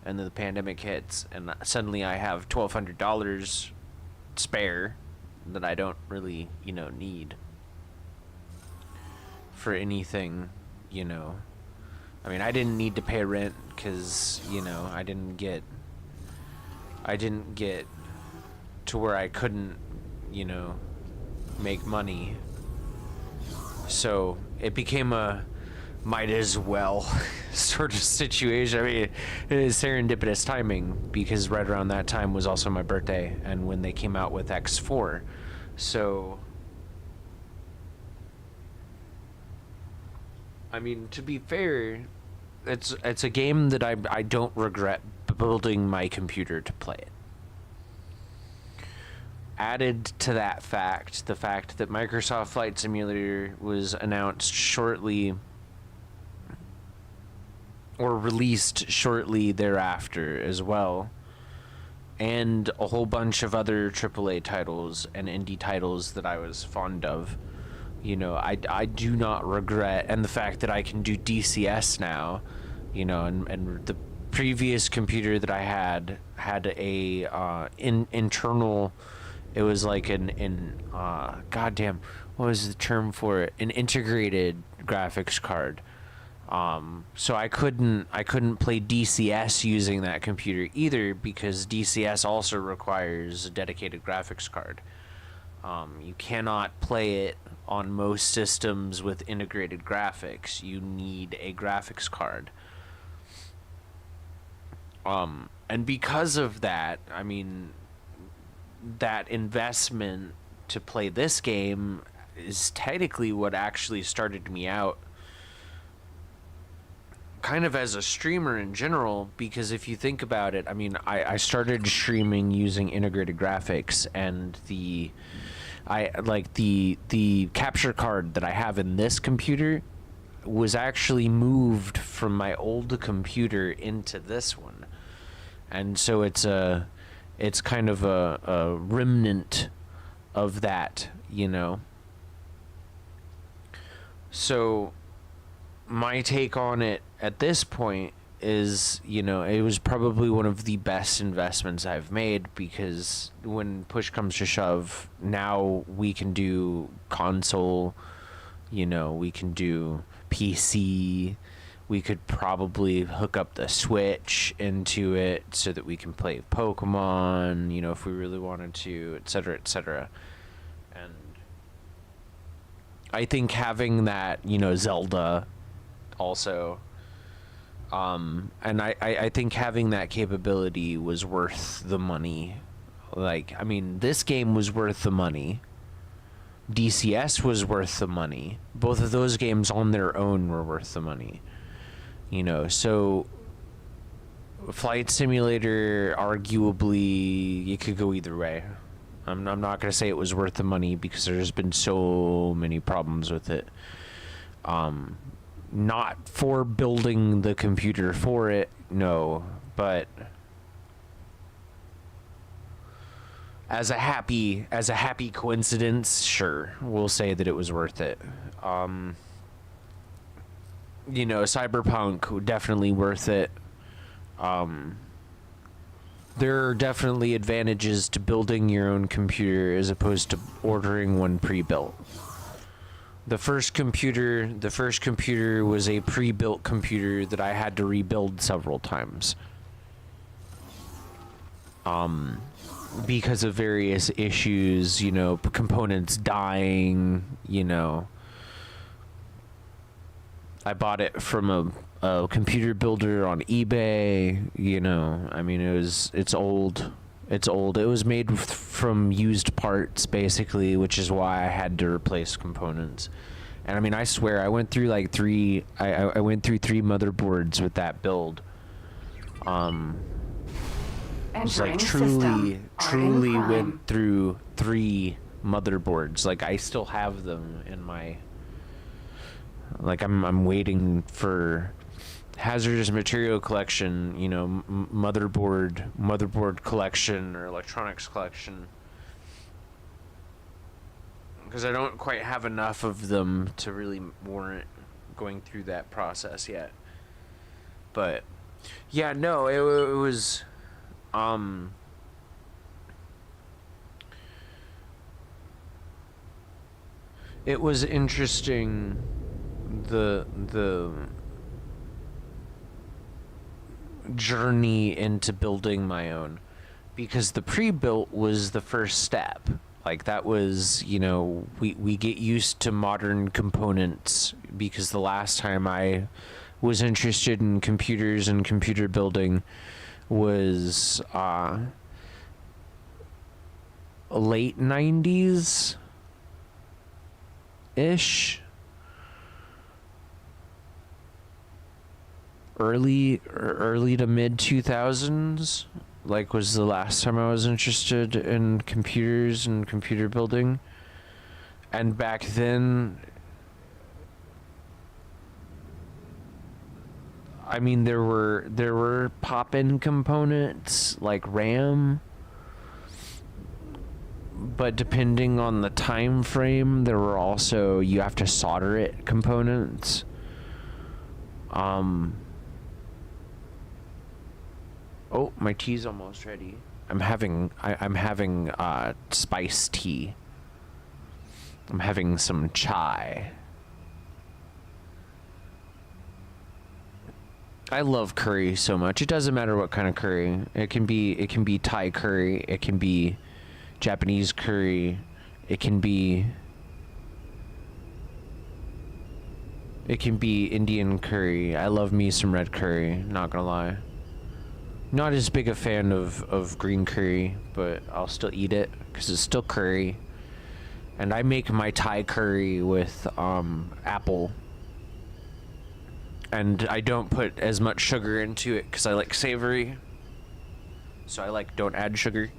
And then the pandemic hits, and suddenly I have $1,200 spare that I don't really, you know, need for anything, you know. I mean, I didn't need to pay rent because, you know, I didn't get to where I couldn't, you know, make money. So it became a might as well sort of situation. I mean, it is serendipitous timing, because right around that time was also my birthday, and when they came out with X4. So I mean, to be fair, it's a game that I don't regret building my computer to play it. Added to that fact, the fact that Microsoft Flight Simulator was announced shortly, or released shortly thereafter as well, and a whole bunch of other AAA titles and indie titles that I was fond of. You know, I do not regret, and the fact that I can do DCS now, you know, and the previous computer that I had a internal, it was like goddamn, what was the term for it? An integrated graphics card. So I couldn't play DCS using that computer either, because DCS also requires a dedicated graphics card. You cannot play it on most systems with integrated graphics. You need a graphics card. And because of that, I mean, that investment to play this game is technically what actually started me out kind of as a streamer in general, because if you think about it, I mean, I started streaming using integrated graphics, and the capture card that I have in this computer was actually moved from my old computer into this one. And so it's kind of a remnant of that, you know. So my take on it at this point is, you know, it was probably one of the best investments I've made, because when push comes to shove, now we can do console, you know, we can do PC, we could probably hook up the Switch into it so that we can play Pokemon, you know, if we really wanted to, etc., etc. And I think having that, you know, Zelda also, and I think having that capability was worth the money, Like, I mean, this game was worth the money. DCS was worth the money. Both of those games on their own were worth the money. You know, so Flight Simulator, arguably, it could go either way. I'm not going to say it was worth the money because there's been so many problems with it. Not for building the computer for it, no, but as a happy coincidence, sure, we'll say that it was worth it. You know, Cyberpunk, definitely worth it. There are definitely advantages to building your own computer as opposed to ordering one pre-built. The first computer was a pre-built computer that I had to rebuild several times. Because of various issues, you know, components dying, you know. I bought it from a computer builder on eBay, you know. I mean, it's old. It was made from used parts, basically, which is why I had to replace components. And I mean, I swear, I went through like I went through 3 motherboards with that build. Just like truly went through 3 motherboards. Like, I still have them in my, like, I'm waiting for hazardous material collection, you know, motherboard collection or electronics collection, because I don't quite have enough of them to really warrant going through that process yet. But yeah, no, it was it was interesting, the journey into building my own, because the pre-built was the first step. Like, that was, you know, we get used to modern components, because the last time I was interested in computers and computer building was late 90s ish, early to mid 2000s, like, was the last time I was interested in computers and computer building. And back then, I mean, there were pop-in components like RAM, but depending on the time frame, there were also, you have to solder it, components. Oh, my tea's almost ready. I'm having spiced tea. I'm having some chai. I love curry so much. It doesn't matter what kind of curry. It can be Thai curry, it can be Japanese curry, it can be Indian curry. I love me some red curry, not gonna lie. Not as big a fan of green curry, but I'll still eat it because it's still curry. And I make my Thai curry with apple. And I don't put as much sugar into it because I like savory. So I don't add sugar.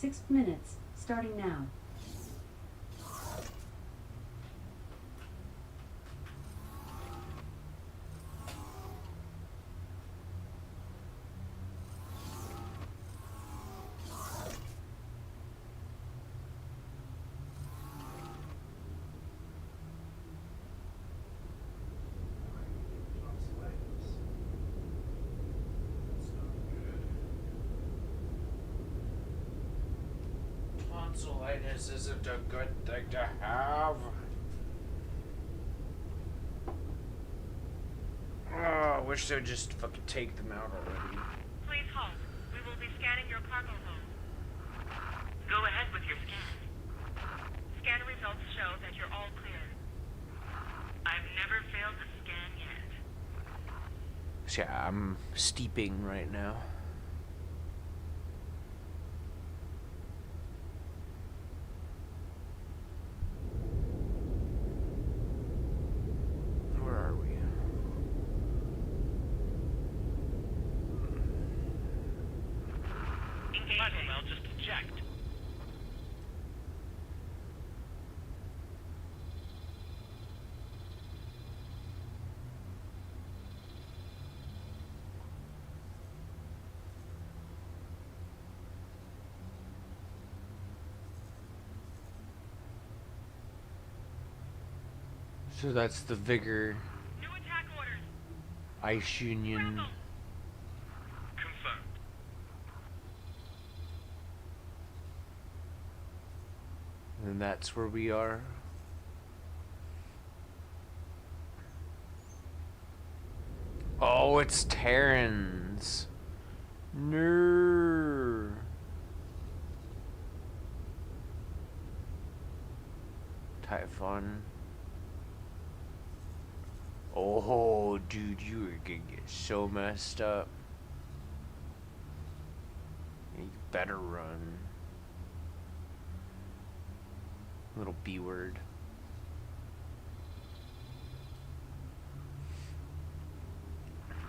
6 minutes, starting now. Tonsillitis isn't a good thing to have. Oh, I wish they would just fucking take them out already. Please hold. We will be scanning your cargo hold. Go ahead with your scan. Scan results show that you're all clear. I've never failed a scan yet. So yeah, I'm steeping right now. Where are we? Engaging. Well, just checked. So that's the Vigor New attack orders. Ice Union. Grapple. Confirmed. And that's where we are. Oh, it's Terrans. No. Typhon. Oh, dude, you are gonna get so messed up. You better run. Little B word.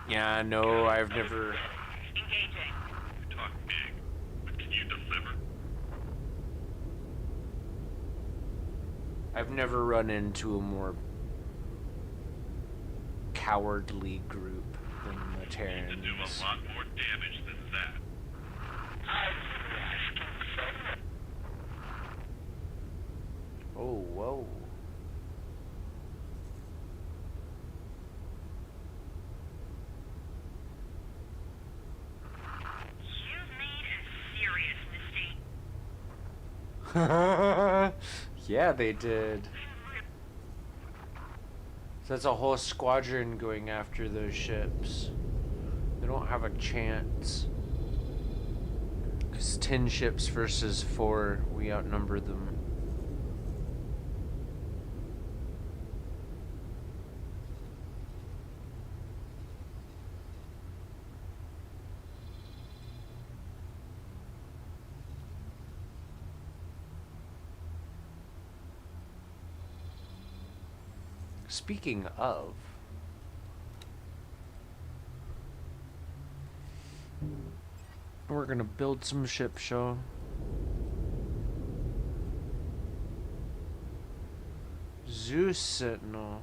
Yeah, no, I've never. Engaging. You talk big, but can you deliver? I've never run into a more cowardly group than the Need to do a Terrans. lot more damage than that. Oh, whoa. You've made a serious mistake. Yeah, they did. So that's a whole squadron going after those ships. They don't have a chance. Because 10 ships versus 4, we outnumber them. Speaking of, we're gonna build some ship show. Zeus Sentinel.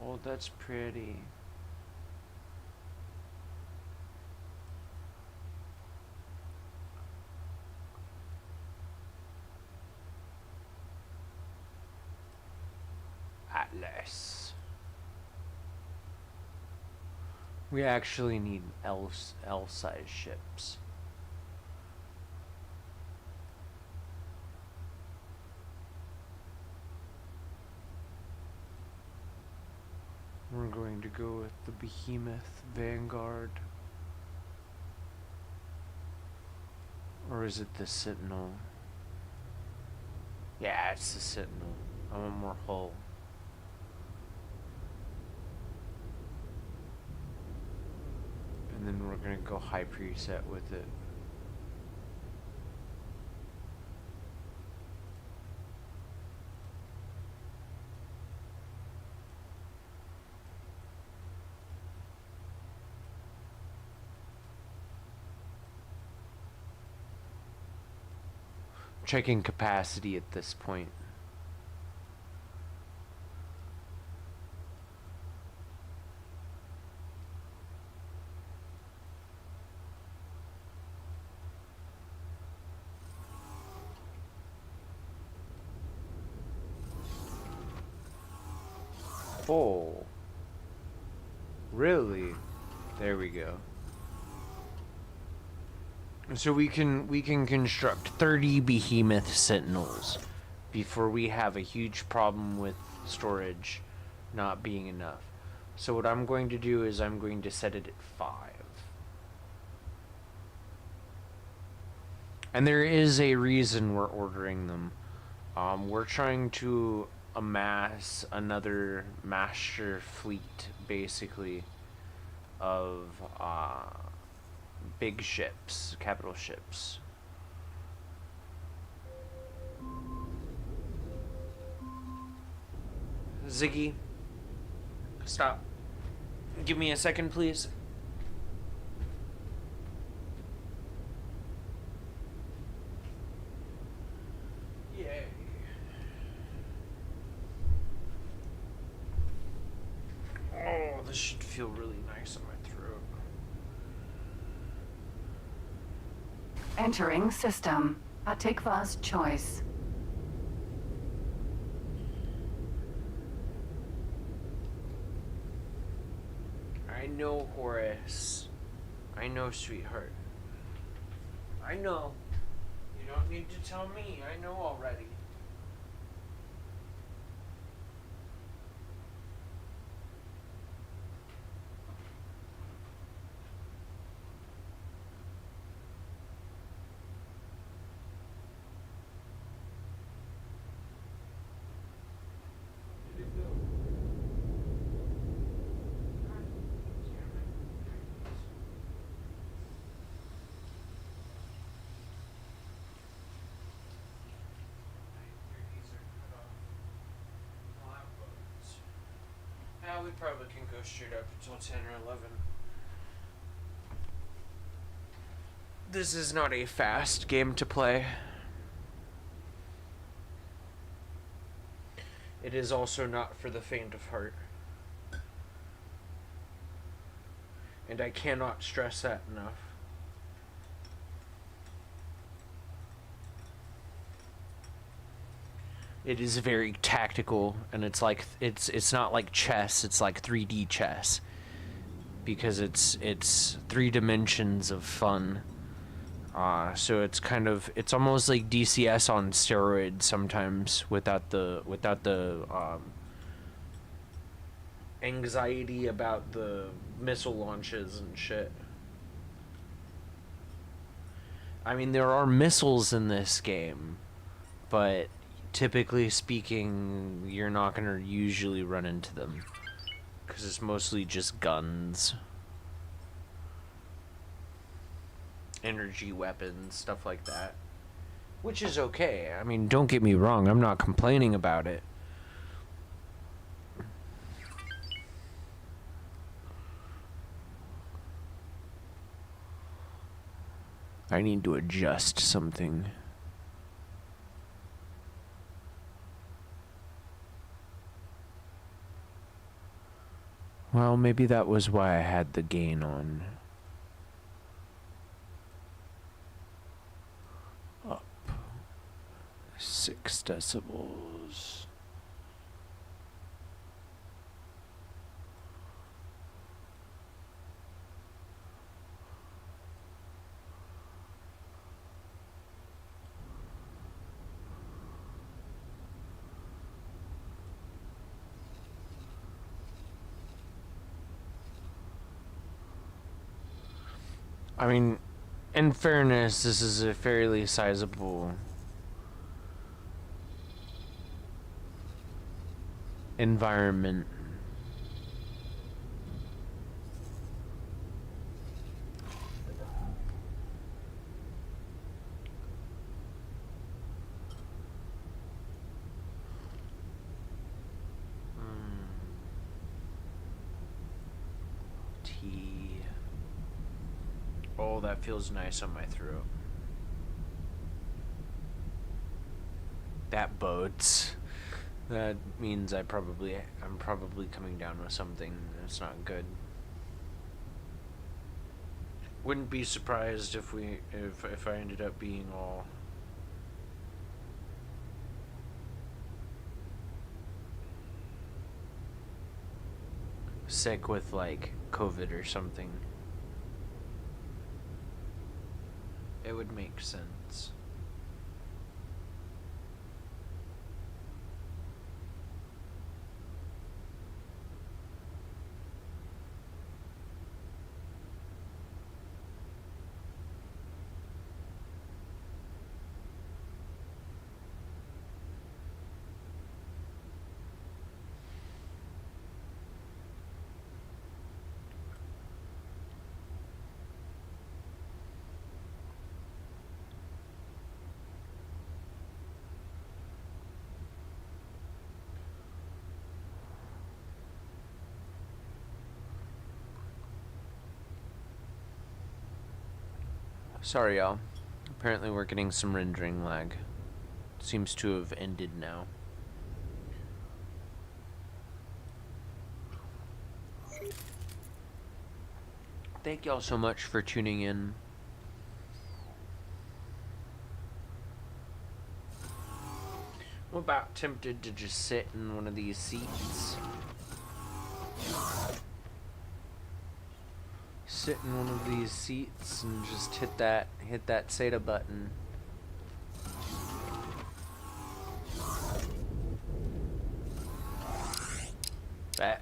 Oh, that's pretty. Atlas. We actually need L-size ships. We're going to go with the Behemoth Vanguard. Or is it the Sentinel? Yeah, it's the Sentinel. I want more hull. And then we're gonna go high preset with it. checking capacity at this point. Full. Really? There we go. So we can construct 30 behemoth sentinels before we have a huge problem with storage not being enough. So what I'm going to do is I'm going to set it at 5. And there is a reason we're ordering them. We're trying to amass another master fleet, basically, of big ships, capital ships. Ziggy, stop. Give me a second, please. Yay. Oh, this should feel really nice on my throat. Entering system. Atikva's choice. I know, Horace. I know, sweetheart. I know. You don't need to tell me. I know already. Yeah, we probably can go straight up until 10 or 11. This is not a fast game to play. It is also not for the faint of heart. And I cannot stress that enough. It is very tactical, and it's like it's not like chess. It's like 3D chess, because it's 3 dimensions of fun. So it's almost like DCS on steroids sometimes, without the anxiety about the missile launches and shit. I mean, there are missiles in this game, but typically speaking, you're not going to usually run into them, because it's mostly just guns, energy weapons, stuff like that, which is okay. I mean, don't get me wrong, I'm not complaining about it. I need to adjust something. Well, maybe that was why I had the gain on. Up 6 decibels. I mean, in fairness, this is a fairly sizable environment. Oh, that feels nice on my throat. that bodes. That means I'm probably coming down with something that's not good. Wouldn't be surprised if I ended up being all sick with like COVID or something. It would make sense. Sorry, y'all. Apparently we're getting some rendering lag. Seems to have ended now. Thank y'all so much for tuning in. I'm about tempted to just sit in one of these seats. Sit in one of these seats and just hit that SATA button. That.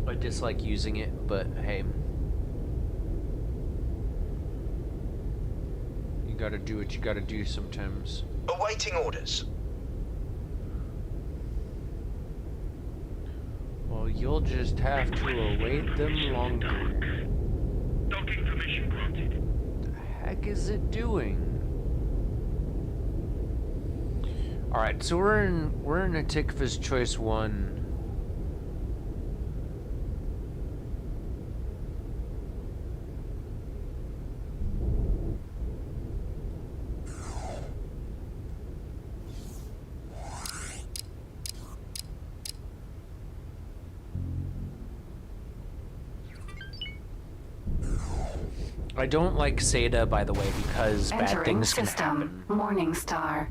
I dislike using it, but hey. You gotta do what you gotta do sometimes. Awaiting orders. Well, you'll just have to await them longer. Docking permission granted. The heck is it doing? Alright, so we're in Atikva's Choice 1. I don't like SATA, by the way, because bad Entering things can system. happen. Morningstar.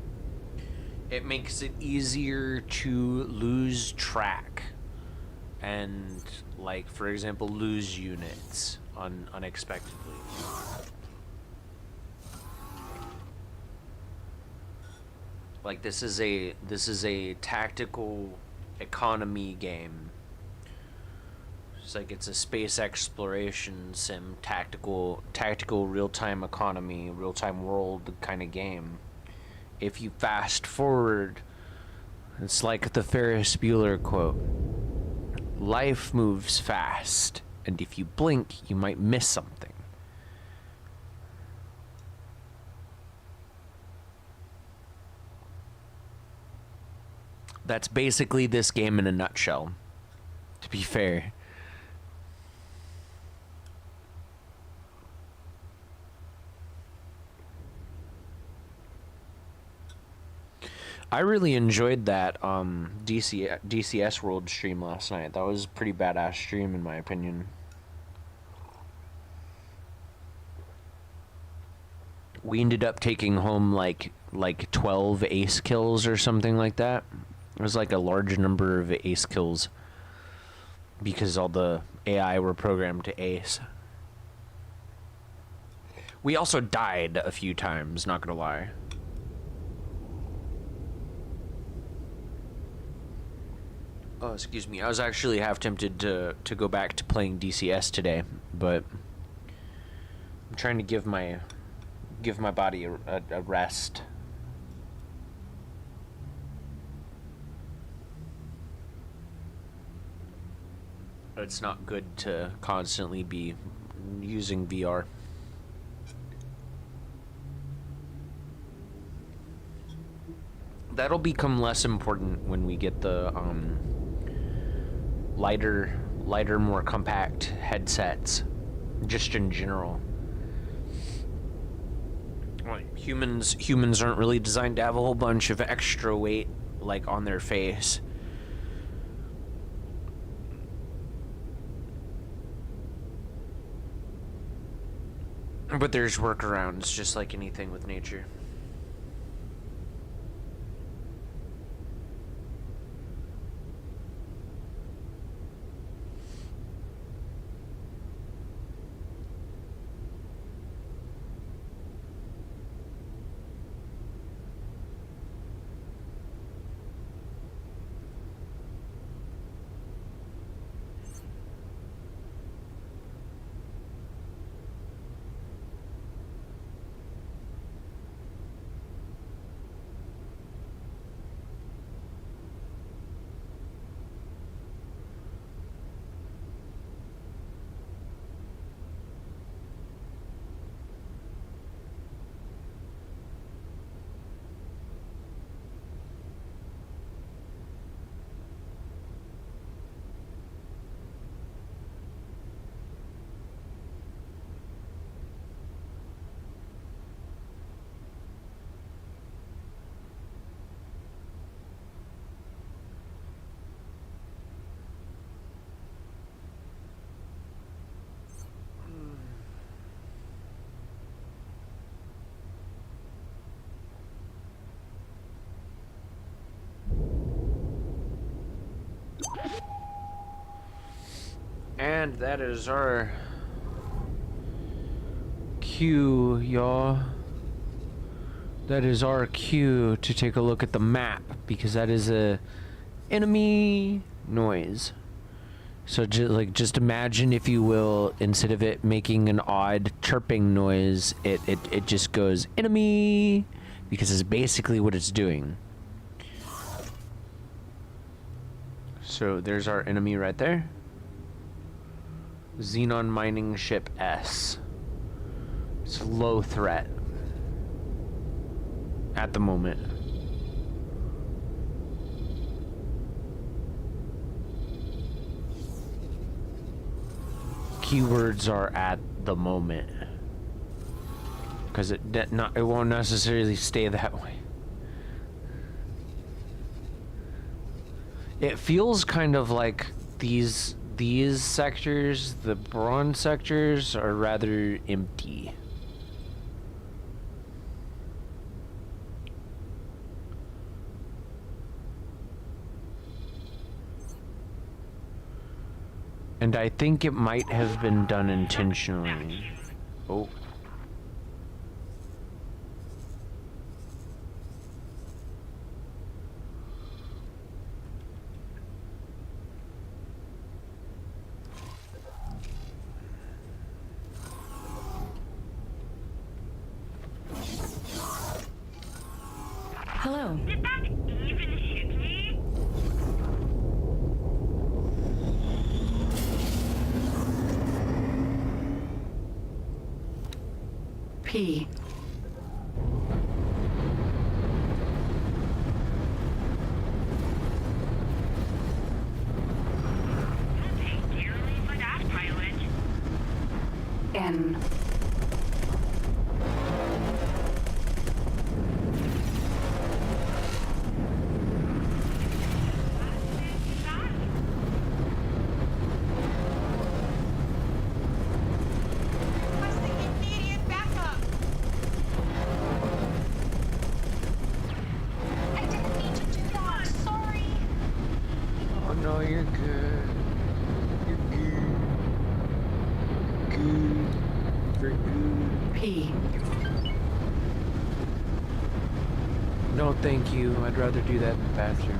It makes it easier to lose track and, like, for example, lose units unexpectedly. Like, this is a tactical economy game. It's like it's a space exploration sim, tactical real-time economy, real-time world kind of game. If you fast forward, it's like the Ferris Bueller quote. Life moves fast, and if you blink, you might miss something. That's basically this game in a nutshell, to be fair. I really enjoyed that DCS World stream last night. That was a pretty badass stream in my opinion. We ended up taking home like 12 ace kills or something like that. It was like a large number of ace kills because all the AI were programmed to ace. We also died a few times, not gonna lie. Oh, excuse me. I was actually half tempted to go back to playing DCS today, but I'm trying to give my body a rest. It's not good to constantly be using VR. That'll become less important when we get the lighter lighter, more compact headsets, just in general. Like humans aren't really designed to have a whole bunch of extra weight like on their face. But there's workarounds, just like anything with nature. And that is our cue, y'all. That is our cue to take a look at the map, because that is a enemy noise. So just imagine, if you will, instead of it making an odd chirping noise, it just goes enemy, because it's basically what it's doing. So there's our enemy right there. Xenon mining ship S. It's low threat at the moment. Keywords are at the moment, because it won't necessarily stay that way. It feels kind of like these sectors, the bronze sectors, are rather empty. And I think it might have been done intentionally. Oh. Hello. Did that even hit me? P. I'll pay dearly for that, pilot. N. Oh no, you're good. You're good. Good. Very good. P. No, thank you. I'd rather do that in the bathroom.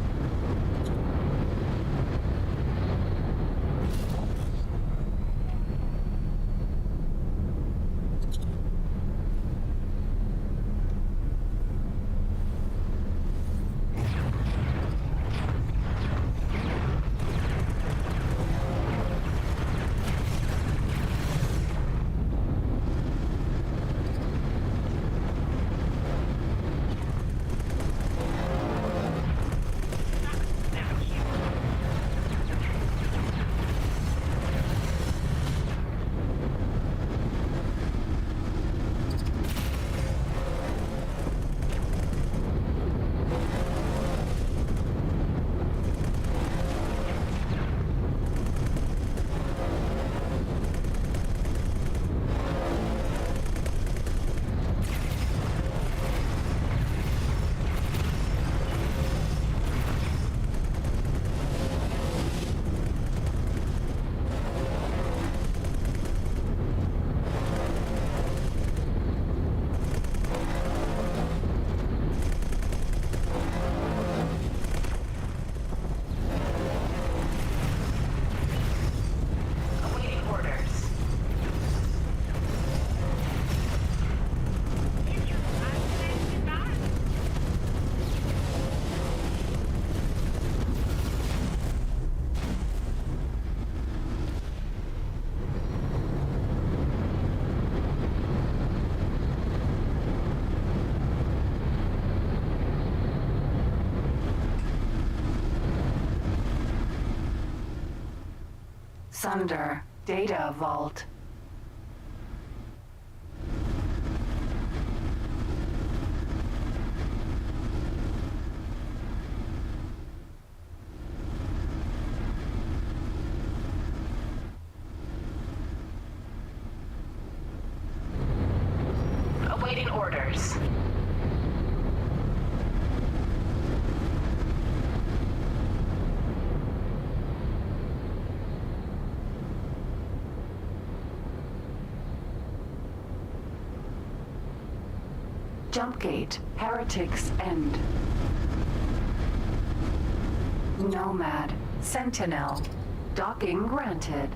Sunder. Data vault. Awaiting orders. Jump gate. Heretics end. Nomad. Sentinel. Docking granted.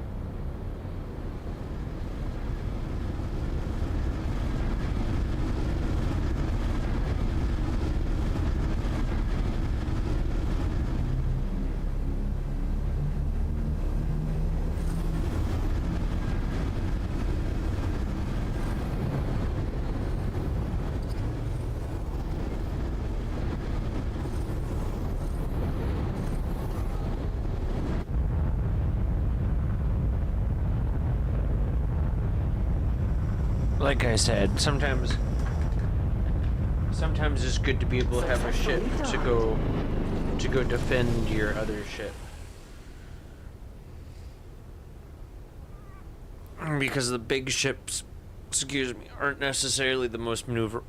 Like I said, sometimes it's good to be able to have a ship to go defend your other ship. Because the big ships, aren't necessarily the most maneuverable.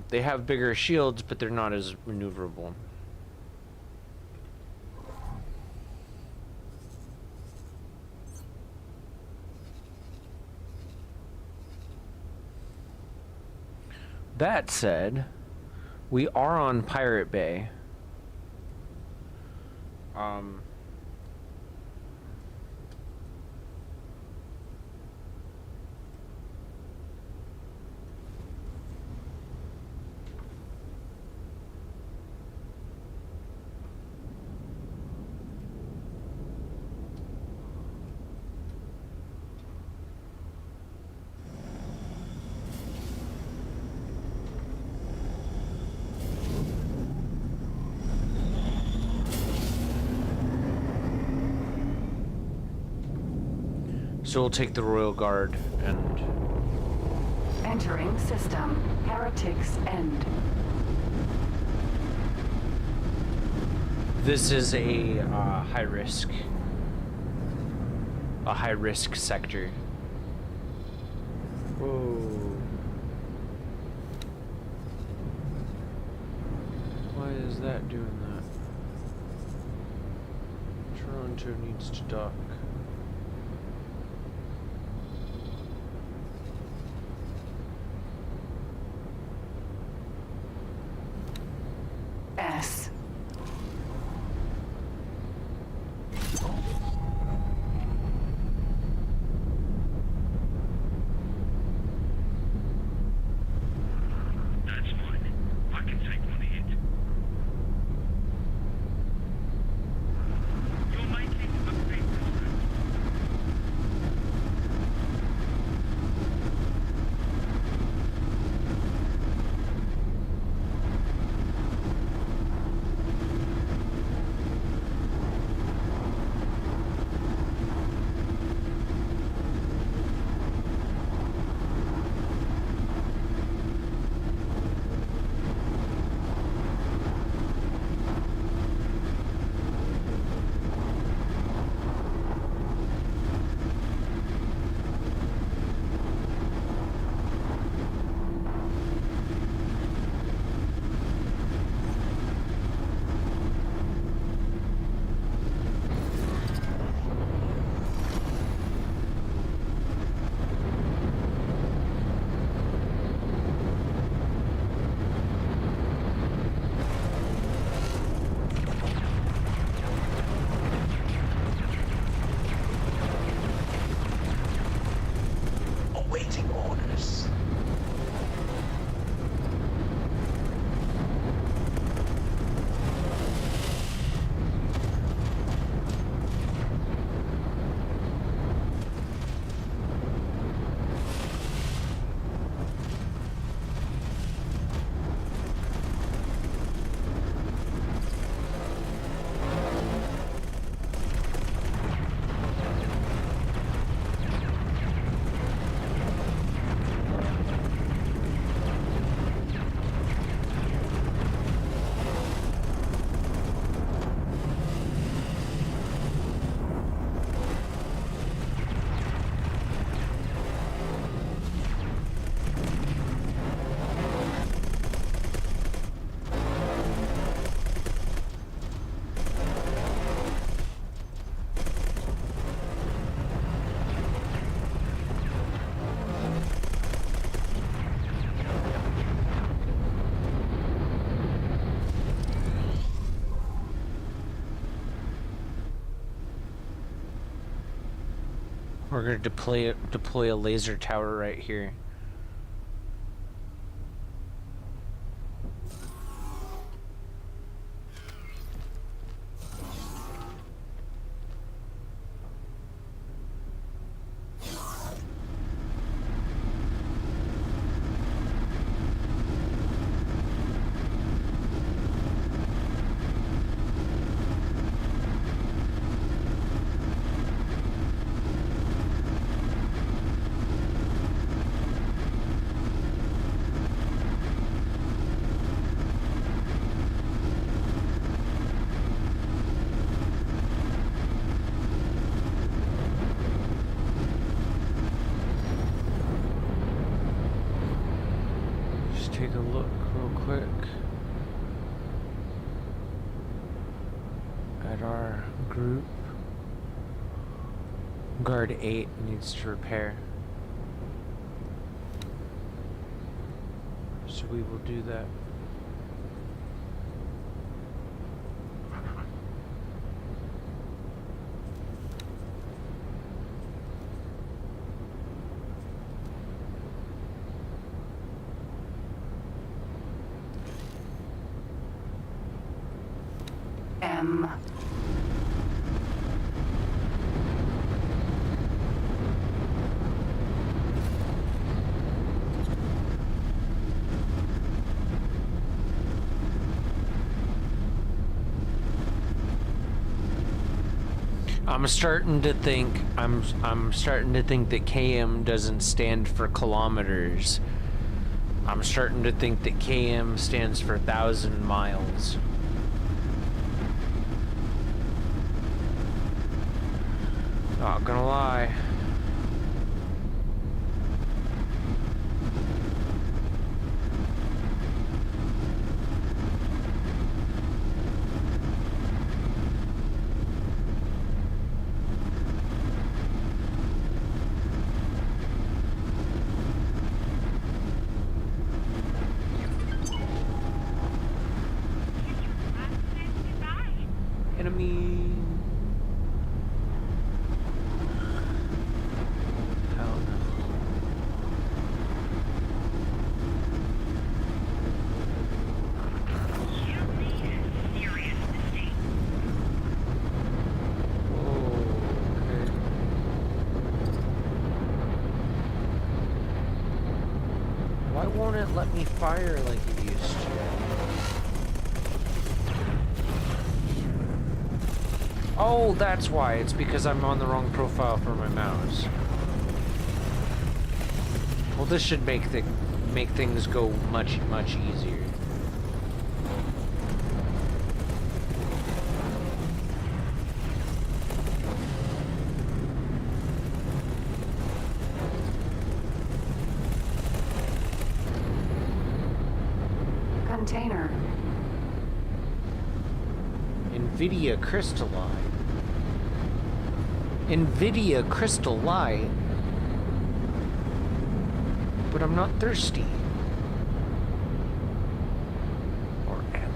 They have bigger shields, but they're not as maneuverable. That said, we are on Pirate Bay. So we'll take the Royal Guard and... Entering system. Heretics end. This is a high risk sector. Whoa. Why is that doing that? Toronto needs to dock. S. That's fine. I can take one hit. You're making a big mistake. Awaiting orders. gonna deploy a laser tower right here. Take a look real quick at our group. Guard 8 needs to repair, so we will do that. M. I'm starting to think that KM doesn't stand for kilometers. I'm starting to think that KM stands for 1,000 miles. Not gonna lie. Enemy. Hell no. You made a serious mistake. Okay. Why won't it let me fire like it used to? Oh, that's why. It's because I'm on the wrong profile for my mouse. Well, this should make things go much easier. Container. NVIDIA Crystal Light. NVIDIA Crystal Light. But I'm not thirsty. Or am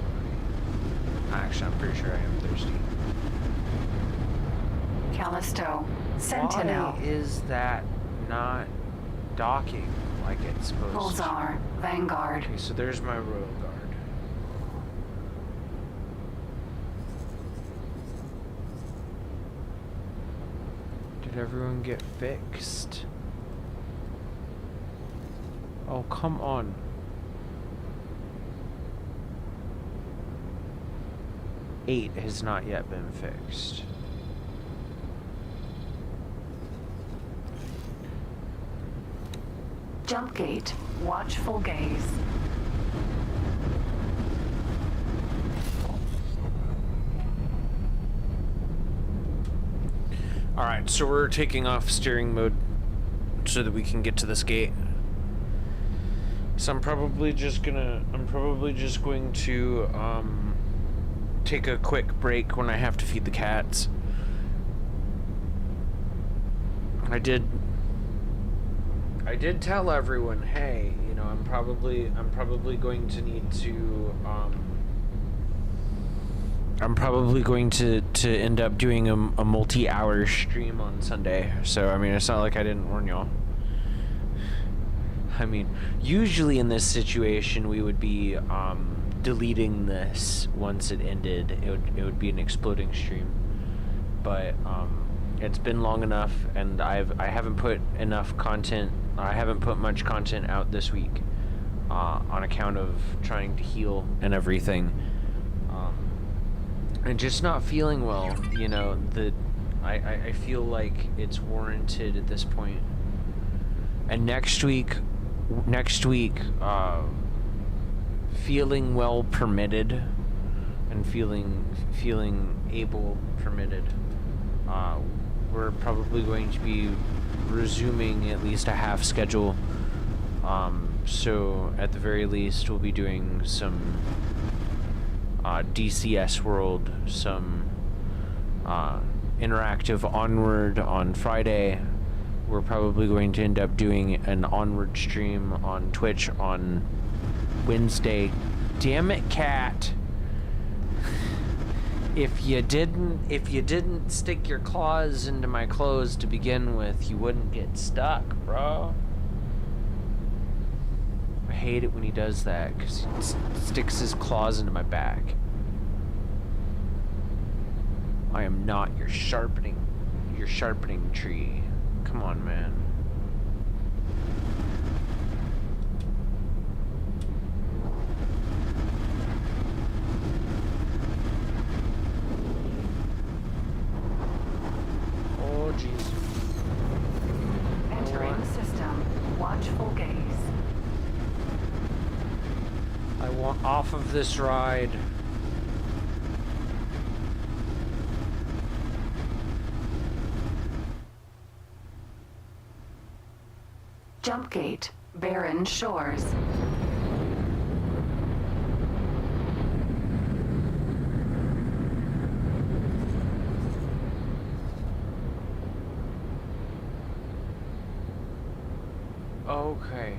I? Actually, I'm pretty sure I am thirsty. Callisto. Sentinel. Why is that not docking like it's supposed to? Pulsar. Vanguard. Okay, so there's my Royal Guard. Did everyone get fixed? Oh, come on. Eight has not yet been fixed. Jump gate. Watchful gaze. Alright, so we're taking off steering mode so that we can get to this gate. So I'm probably just going to take a quick break when I have to feed the cats. I did tell everyone, hey, you know, I'm probably going to need to I'm probably going to end up doing a multi-hour stream on Sunday. So, I mean, it's not like I didn't warn y'all. I mean, usually in this situation, we would be deleting this once it ended. It would be an exploding stream. But it's been long enough, and I haven't put enough content. I haven't put much content out this week on account of trying to heal and everything. And just not feeling well, you know, I feel like it's warranted at this point. And next week, feeling well permitted, and feeling able permitted, we're probably going to be resuming at least a half schedule. So at the very least, we'll be doing some DCS World, some interactive Onward on Friday. We're probably going to end up doing an Onward stream on Twitch on Wednesday. Damn it, cat. If you didn't stick your claws into my clothes to begin with, you wouldn't get stuck, bro. I hate it when he does that, because he sticks his claws into my back. I am not your sharpening tree. Come on, man. Oh, jeez. Entering system. Watchful gaze. I want off of this ride. Jump gate. Barren Shores. Okay.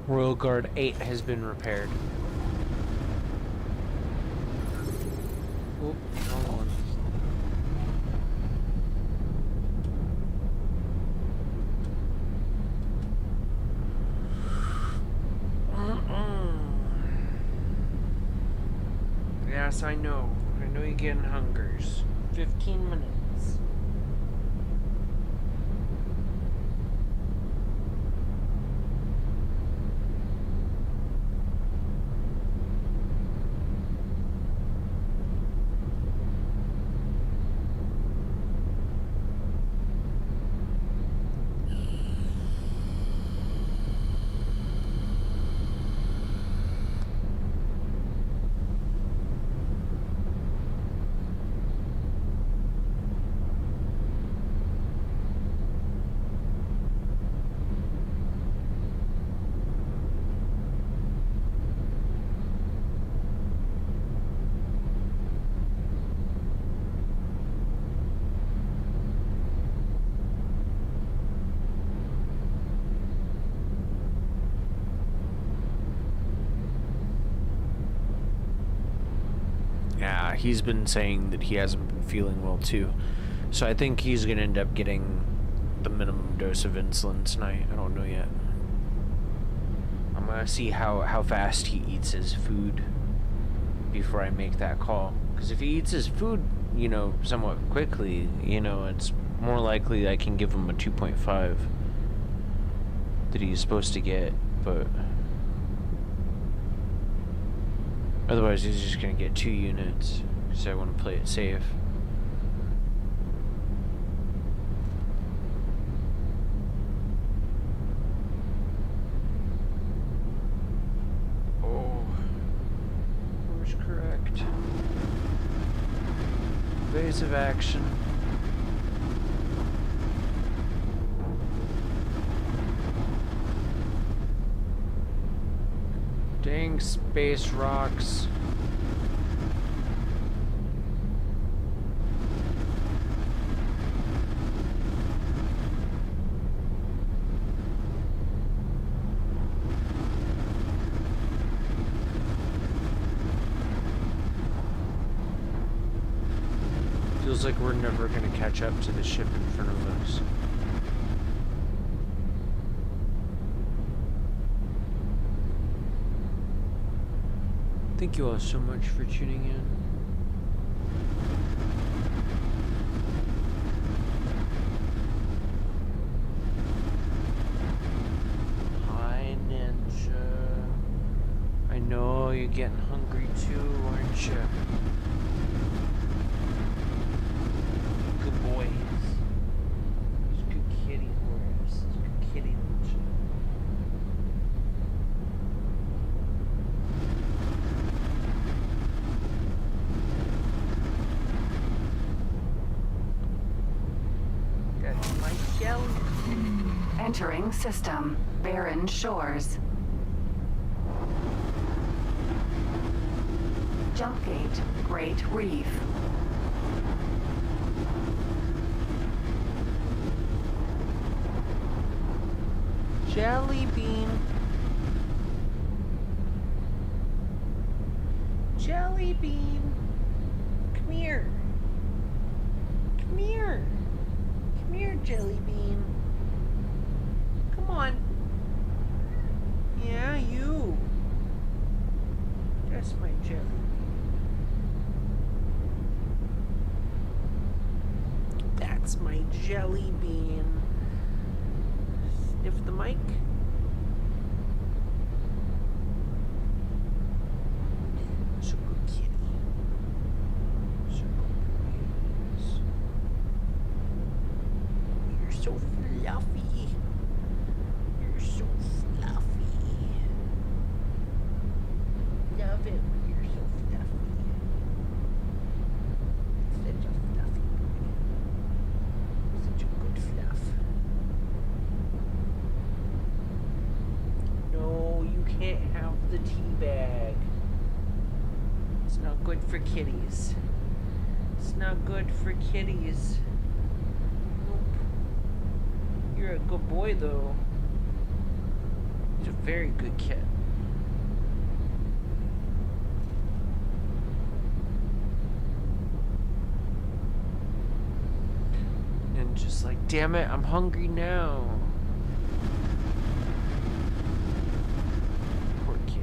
Royal Guard 8 has been repaired. Oop, wrong one. Yes, I know. I know you're getting hungers. 15 minutes. Yeah, he's been saying that he hasn't been feeling well too. So I think he's gonna end up getting the minimum dose of insulin tonight. I don't know yet. I'm gonna see how fast he eats his food before I make that call. Because if he eats his food, you know, somewhat quickly, you know, it's more likely I can give him a 2.5 that he's supposed to get, but otherwise he's just gonna get 2 units, because I want to play it safe. Oh, course correct. Evasive action. Dang space rocks. Feels like we're never gonna catch up to the ship in front of us. Thank you all so much for tuning in. Hi, Ninja. I know you're getting hungry too, aren't you? Good boys. He's a good kitty for us. He's a good kitty Ninja. That's my jelly. Entering system. Barren Shores. Jump gate. Great Reef. Jelly bean. Jelly bean. Come here. Come here. Come here, Jelly bean. Come on. Yeah, you. That's my jelly bean. That's my jelly bean. Sniff the mic. So good kitty. So good boys. You're so fluffy. You're so fluffy. Love it when you're so fluffy. Such a fluffy boy. Such a good fluff. No, you can't have the tea bag. It's not good for kitties. It's not good for kitties. Nope. You're a good boy, though. He's a very good kid. And just like, damn it, I'm hungry now. Poor kitty.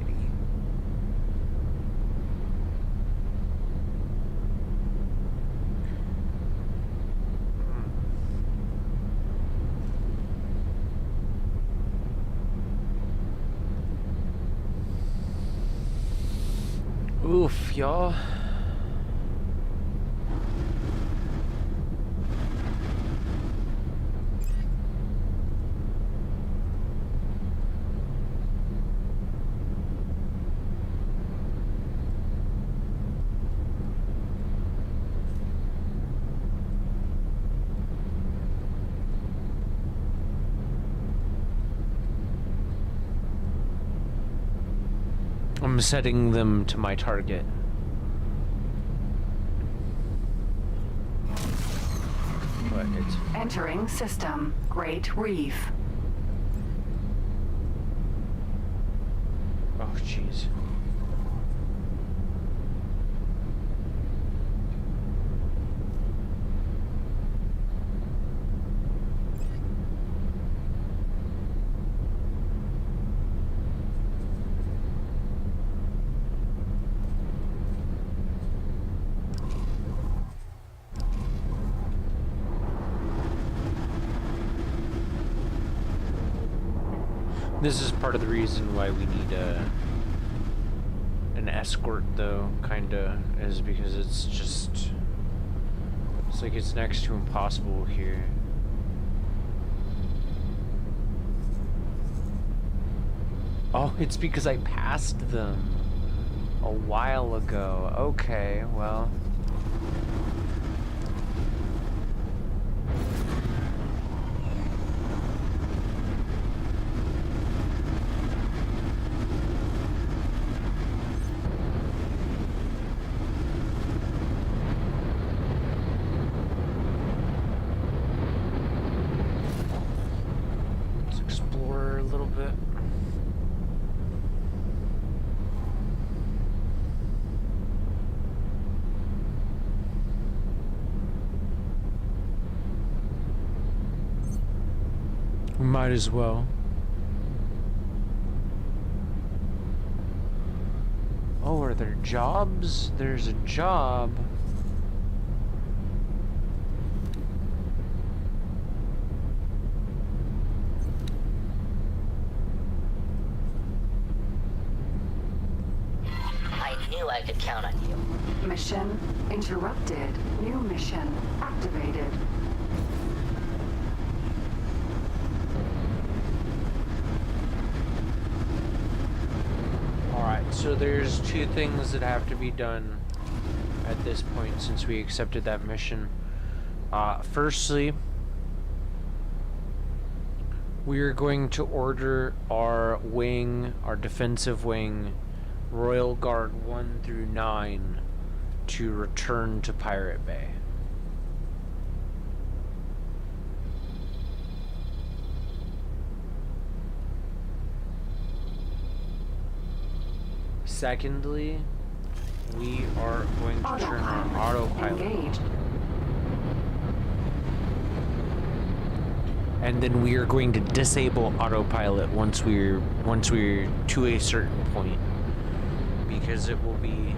Oof, y'all. I'm setting them to my target. But it's Entering system. Great Reef. oh jeez. This is part of the reason why we need an escort, though, kinda, is because it's just, it's like it's next to impossible here. Oh, it's because I passed them a while ago. Okay, well. Might as well. Oh, are there jobs? There's a job. I knew I could count on you. Mission interrupted. New mission activated. Alright, so there's two things that have to be done at this point since we accepted that mission. Firstly, we are going to order our wing, our defensive wing, Royal Guard 1 through 9, to return to Pirate Bay. Secondly, we are going to turn on autopilot. Engaged. And then we are going to disable autopilot once we're to a certain point, because it will be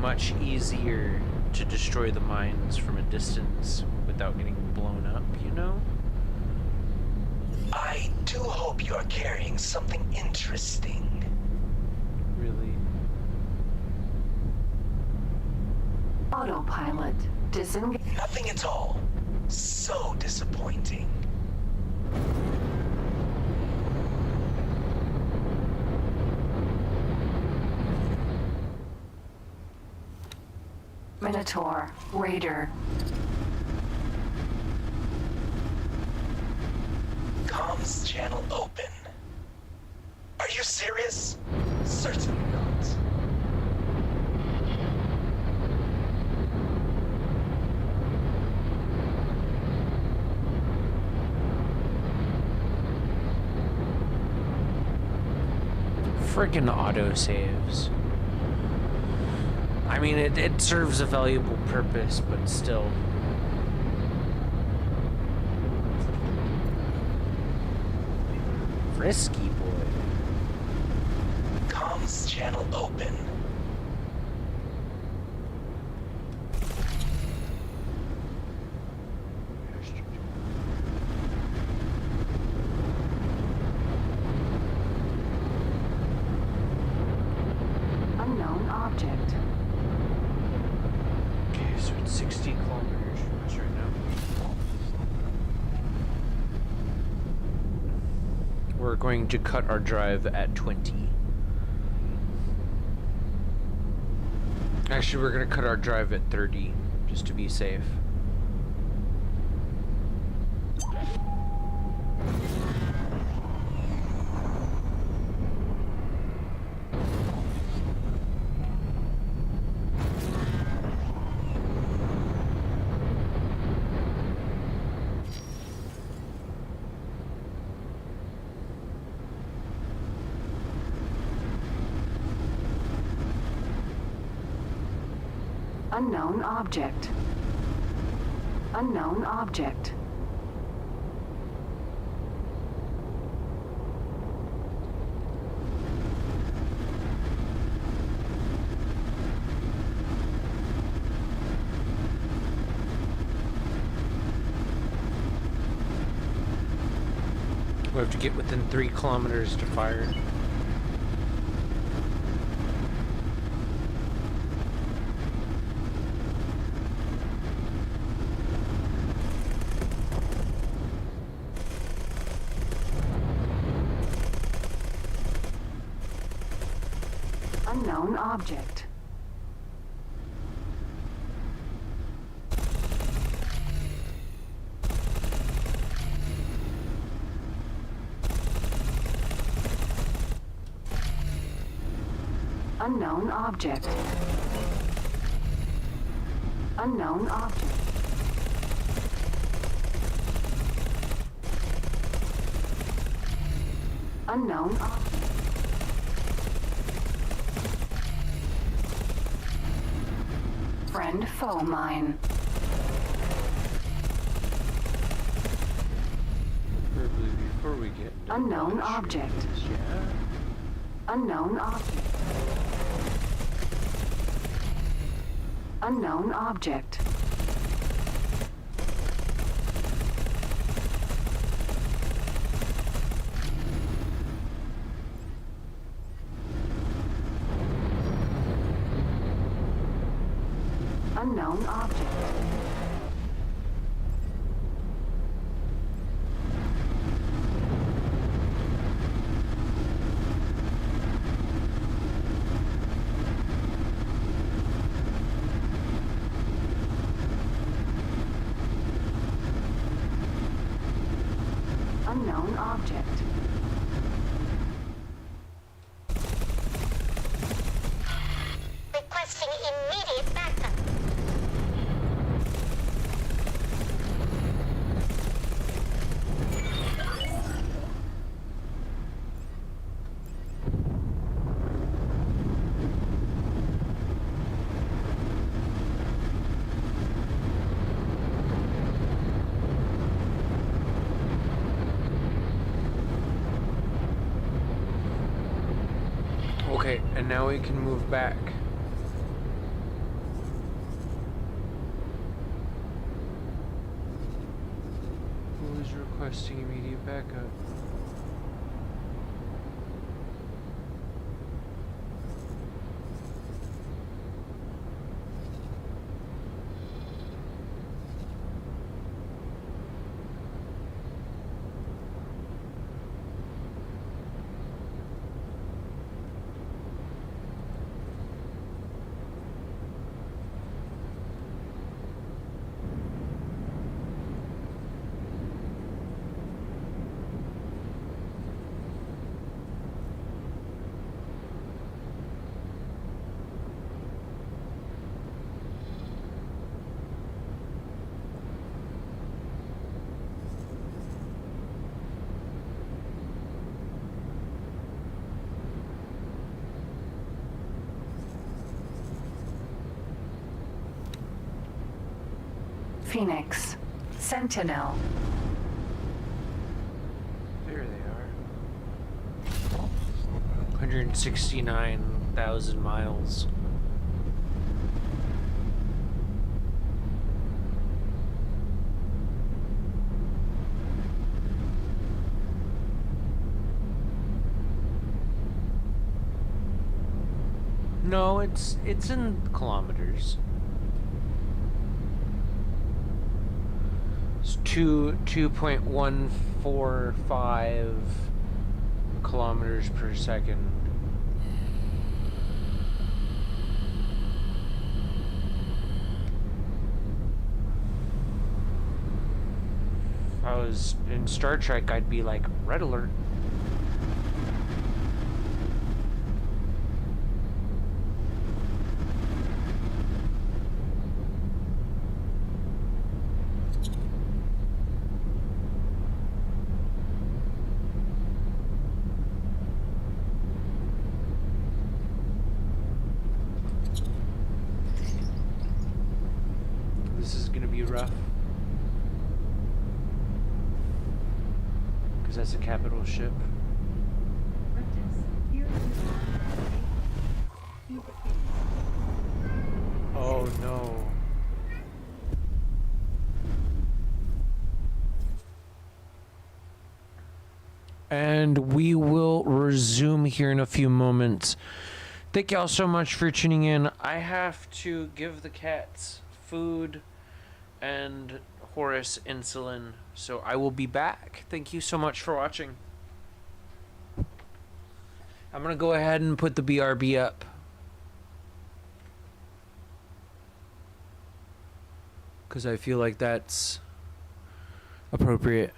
much easier to destroy the mines from a distance without getting blown up, you know? I do hope you're carrying something interesting. Really? Autopilot. Disengage. Nothing at all. So disappointing. Minotaur. Raider. Comms channel open. Are you serious? Certainly not. Freaking autosaves. I mean, it serves a valuable purpose, but still. Frisky boy. Comms channel open. Unknown object. Okay, so it's 60 kilometers from us right now. We're going to cut our drive at 20. Actually, we're going to cut our drive at 30, just to be safe. Unknown object. Unknown object. We have to get within 3 kilometers to fire. Unknown object. Unknown object. Unknown object. Unknown object. Friend foe mine. Before we get into Unknown the object. streets, yeah. Unknown object. Unknown object. Unknown object. Unknown object. Requesting immediate backup. Okay, and now we can move back. Who is requesting immediate backup? Phoenix. Sentinel. There they are. 169,000 miles. No, it's in kilometers. It's 2.145 kilometers per second. If I was in Star Trek, I'd be like, red alert. This is gonna be rough. Because that's a capital ship. Oh no. And we will resume here in a few moments. Thank y'all so much for tuning in. I have to give the cats food and Horace insulin, so I will be back. Thank you so much for watching. I'm gonna go ahead and put the BRB up. Because I feel like that's appropriate.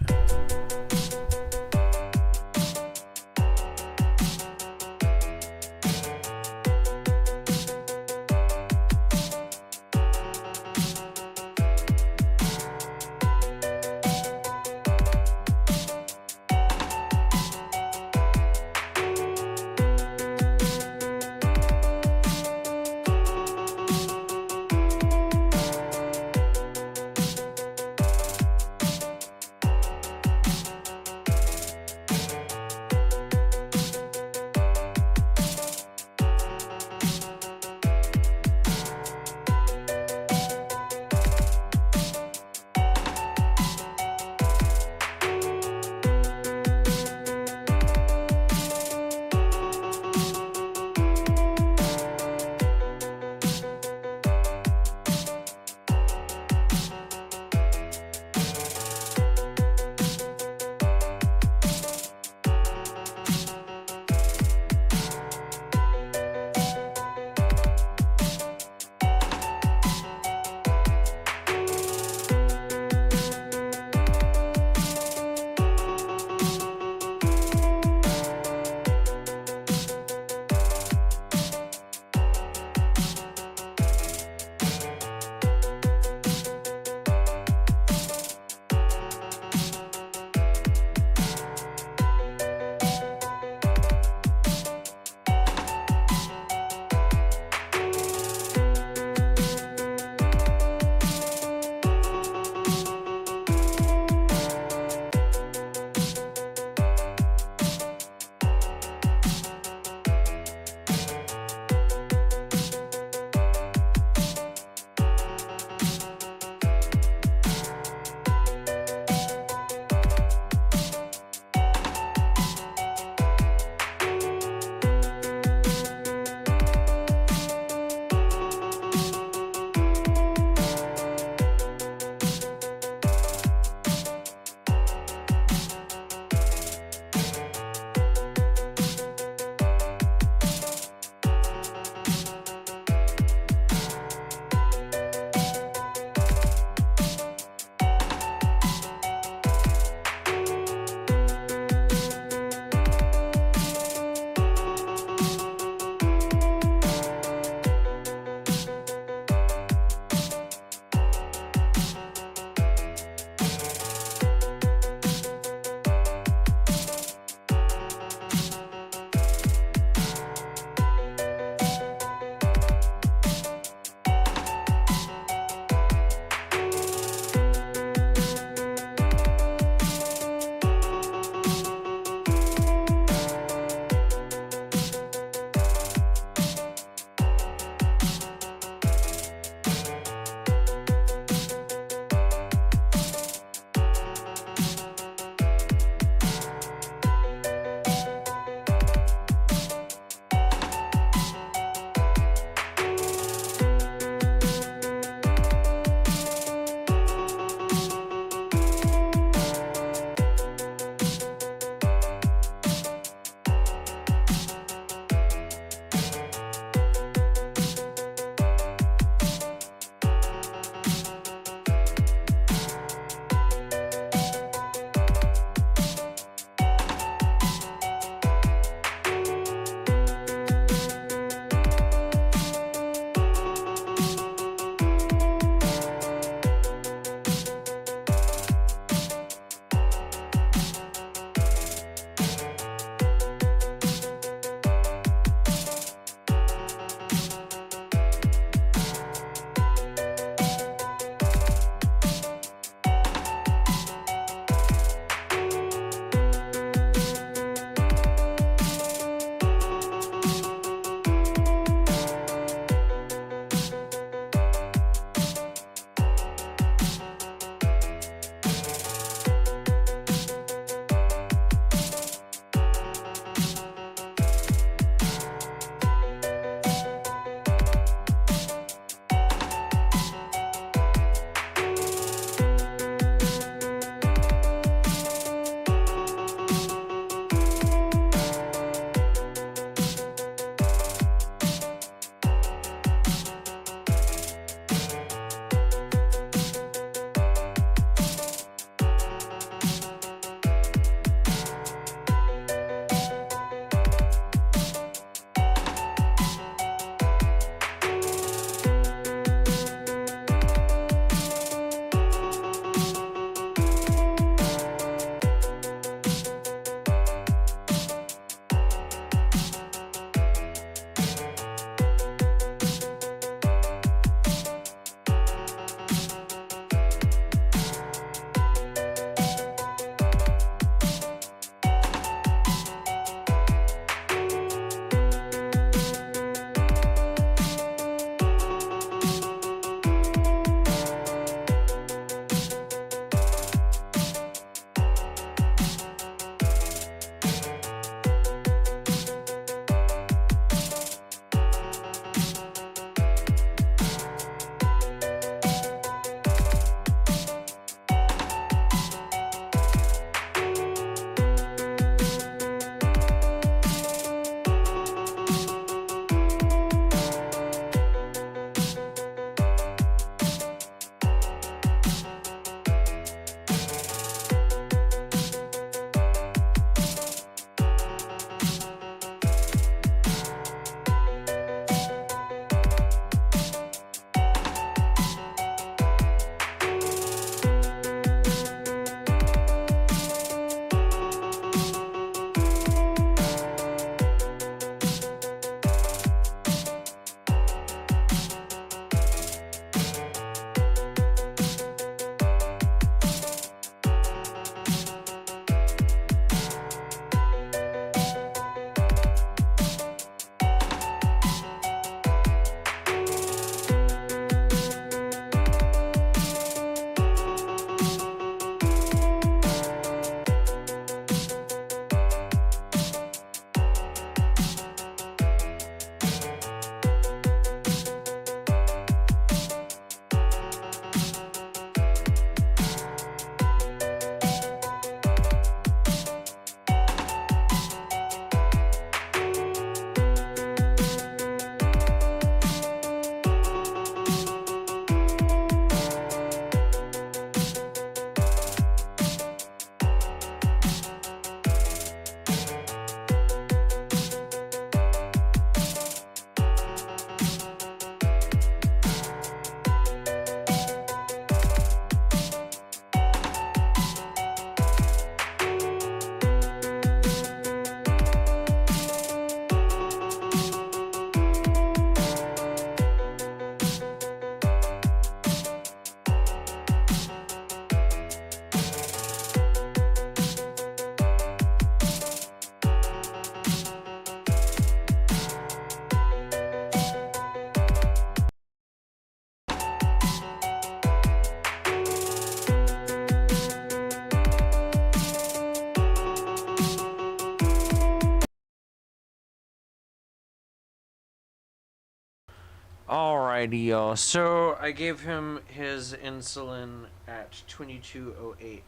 Alrighty, y'all. So I gave him his insulin at 2208.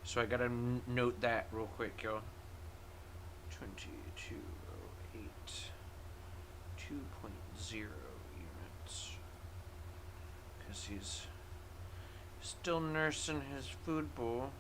So I gotta note that real quick, y'all. 2208. 2.0 units. Because he's still nursing his food bowl.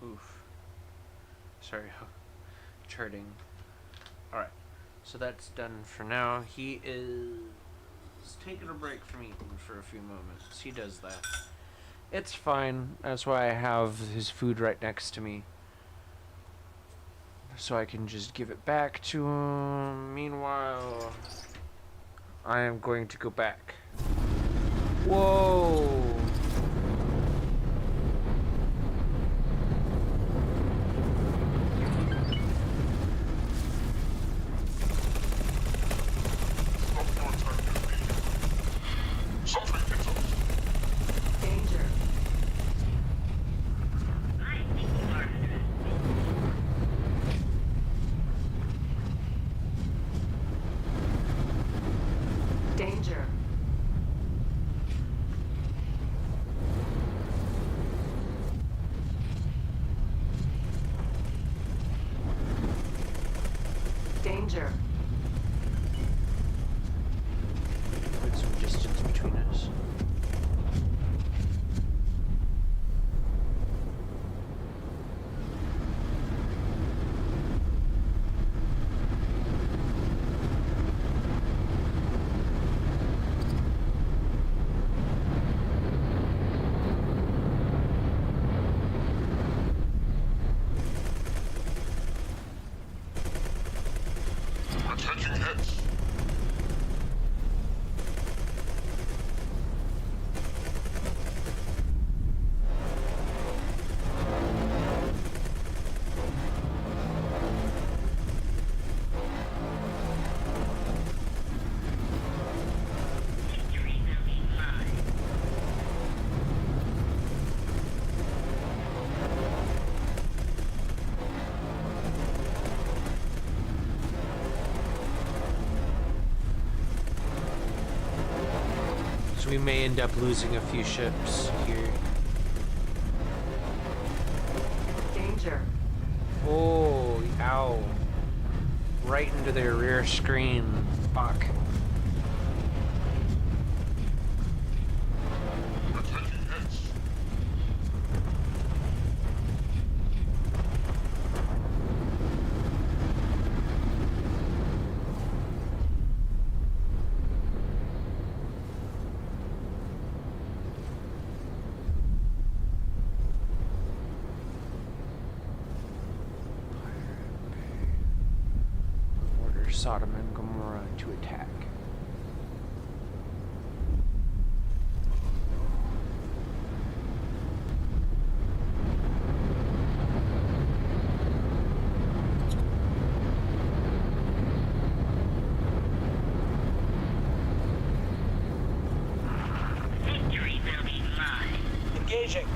Oof. Sorry, charting. Alright, so that's done for now. He is taking a break from eating for a few moments. He does that. It's fine. That's why I have his food right next to me. So I can just give it back to him. Meanwhile, I am going to go back. Whoa! Danger. I think you are. Danger. Danger. Put some distance between us. Attention hits. Victory will be mine. So we may end up losing a few ships here. Danger. Oh, ow. Right into their rear screen. Fuck. Attention hits. Order Sodom and Gomorrah to attack. Victory will be mine. Engaging.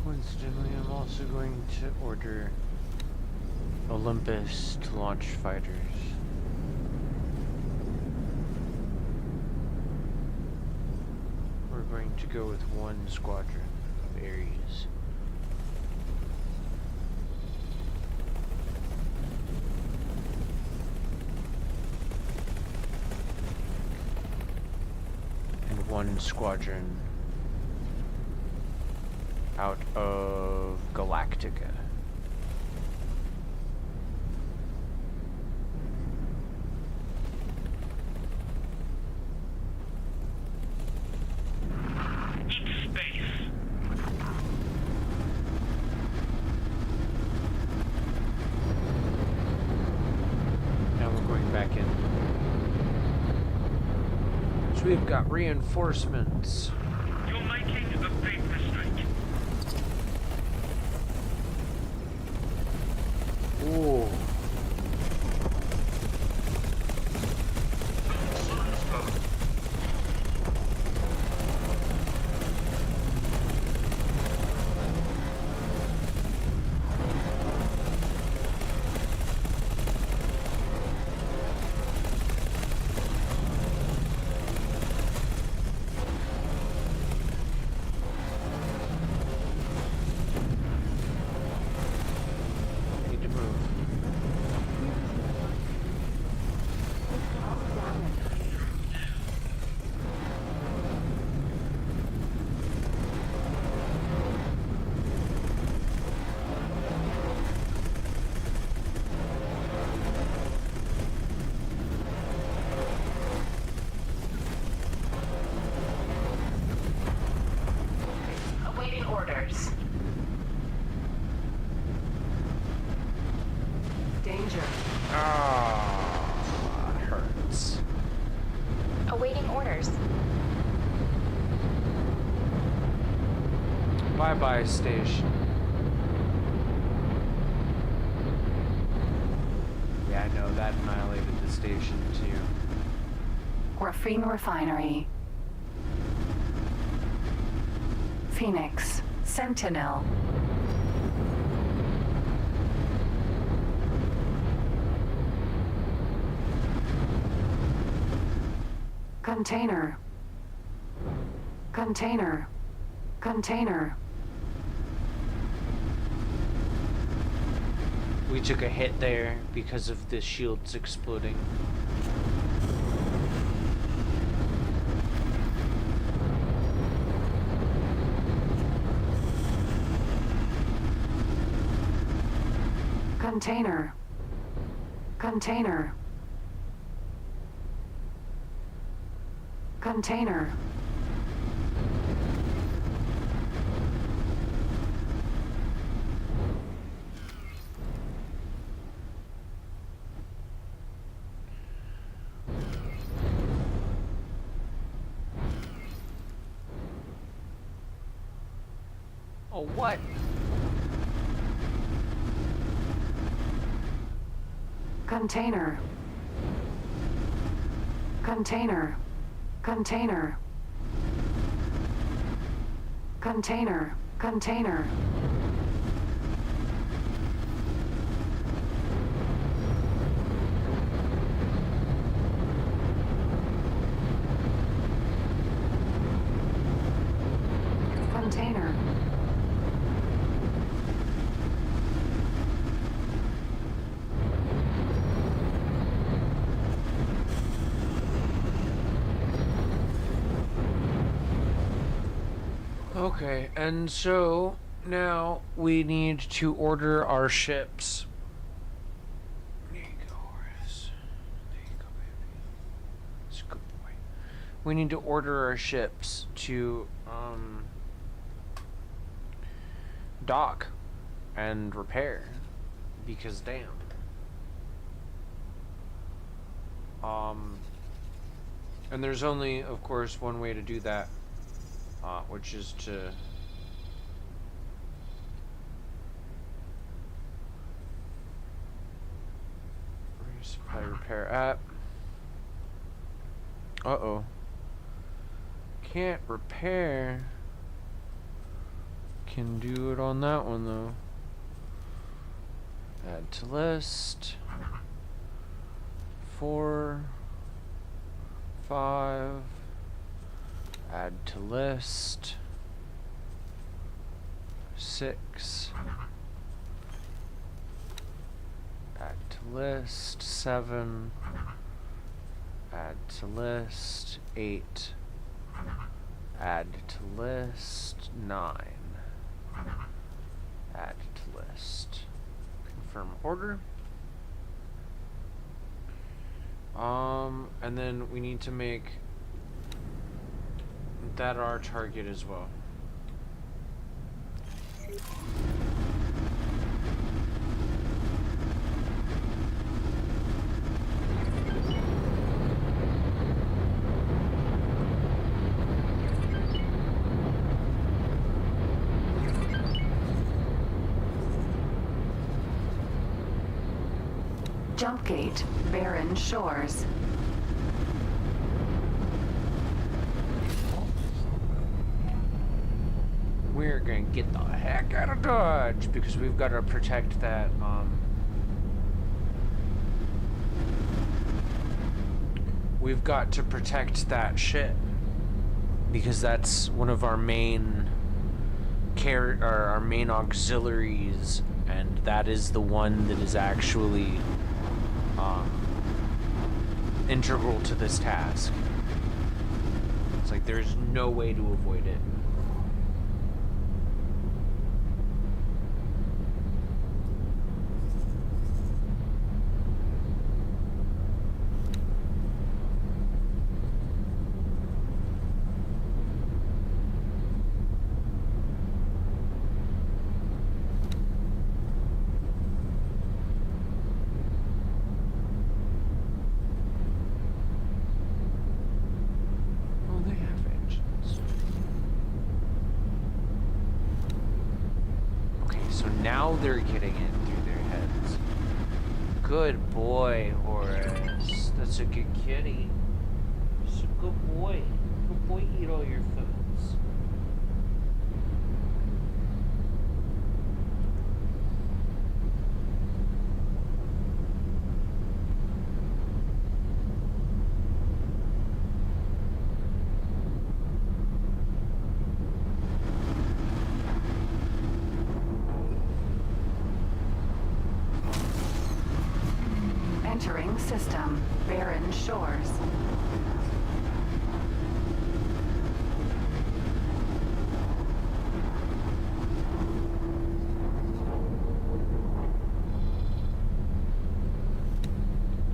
Coincidentally, I'm also going to order Olympus to launch fighters. We're going to go with one squadron of Ares. And one squadron out of Galactica. Deep space. We've got reinforcements. You're making a big mistake. Ooh. Need to move. Awaiting orders. Danger. Ah, it hurts. Awaiting orders. Bye-bye, station. Yeah, I know, that annihilated the station, too. Graphene Refinery. Phoenix. Sentinel. Container. Container. Container. We took a hit there because of the shields exploding. Container. Container. Container. Oh, what? Container. Container. Container. Container. Container. Container. Okay, and so now we need to order our ships. There you go, Horace. There you go, baby. It's a good boy. We need to order our ships to dock and repair, because damn. And there's only, of course, one way to do that. Which is to resupply repair app. Uh-oh. Can't repair. Can do it on that one though. Add to list. 4, 5. Add to list. 6. Add to list. 7. Add to list. 8. Add to list. 9. Add to list. Confirm order. And then we need to make that our target as well. Jumpgate, Barren Shores. We're gonna get the heck out of Dodge because we've got to protect that, we've got to protect that shit because that's one of our main our main auxiliaries, and that is the one that is actually integral to this task. It's like there's no way to avoid it. Now they're getting it through their heads. Good boy, Horace. That's a good kitty. It's a good boy. Good boy, eat all your foods. Entering system, Barren Shores.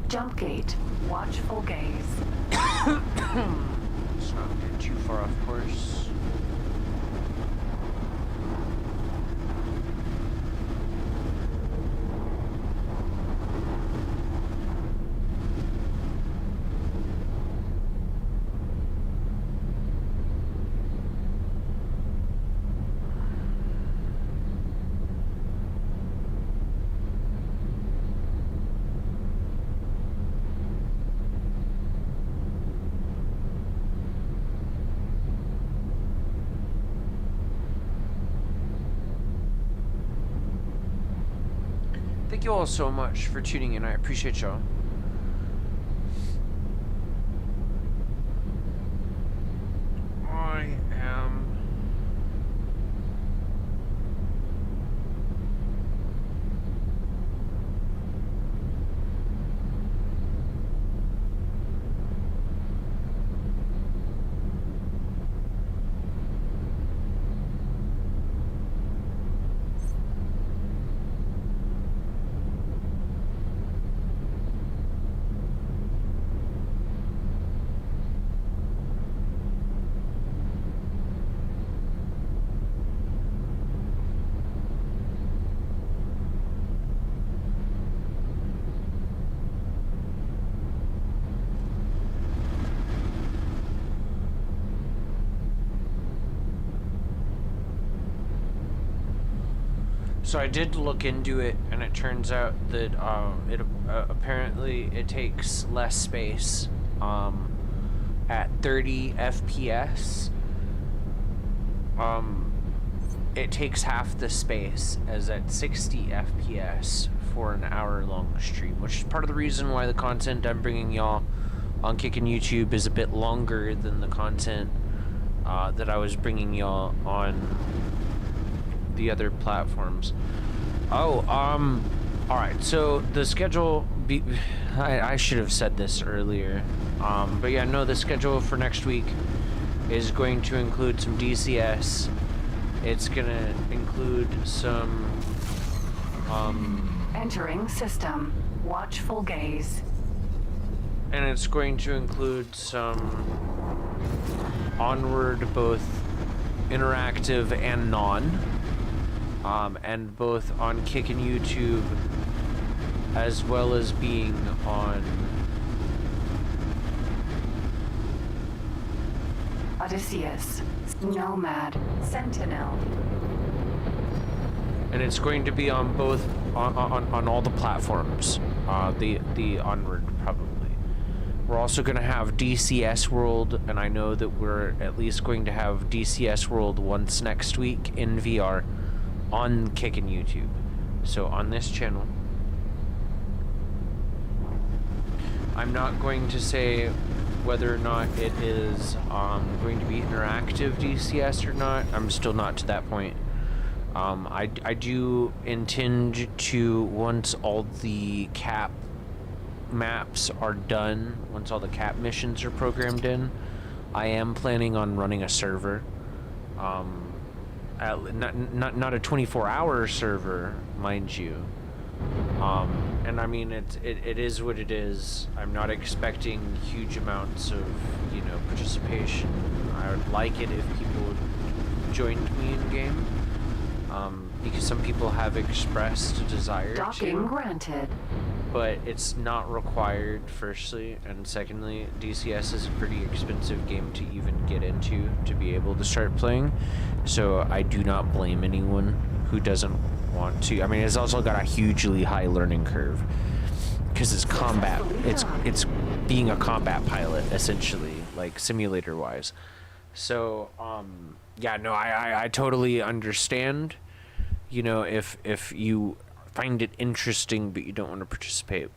Jumpgate, watchful gaze. Let's not get too far off course. Thank you all so much for tuning in. I appreciate y'all. I am... So I did look into it, and it turns out that apparently it takes less space at 30 FPS. It takes half the space as at 60 FPS for an hour-long stream, which is part of the reason why the content I'm bringing y'all on Kickin' YouTube is a bit longer than the content that I was bringing y'all on the other platforms. Alright, so the schedule I should have said this earlier, but yeah, no, the schedule for next week is going to include some DCS. It's gonna include some Entering system, watchful gaze. and it's going to include some Onward, both interactive and non, and both on Kickin' YouTube as well as being on Odysseus, Nomad, Sentinel. and it's going to be on both on all the platforms. the Onward probably. We're also going to have DCS World, and I know that we're at least going to have DCS World once next week in VR on Kickin' YouTube. So on this channel, I'm not going to say whether or not it is going to be interactive DCS or not. I'm still not to that point. I do intend to, once all the cap maps are done, once all the cap missions are programmed in, I am planning on running a server. Not a 24-hour server, mind you. And I mean, it is what it is. I'm not expecting huge amounts of, participation. I would like it if people joined me in game, because some people have expressed a desire Docking to. granted. But it's not required, firstly, and secondly, DCS is a pretty expensive game to even get into to be able to start playing, so I do not blame anyone who doesn't want to. I mean, it's also got a hugely high learning curve, because it's combat. It's being a combat pilot, essentially, like simulator-wise. So, yeah, no, I totally understand, if you find it interesting but you don't want to participate,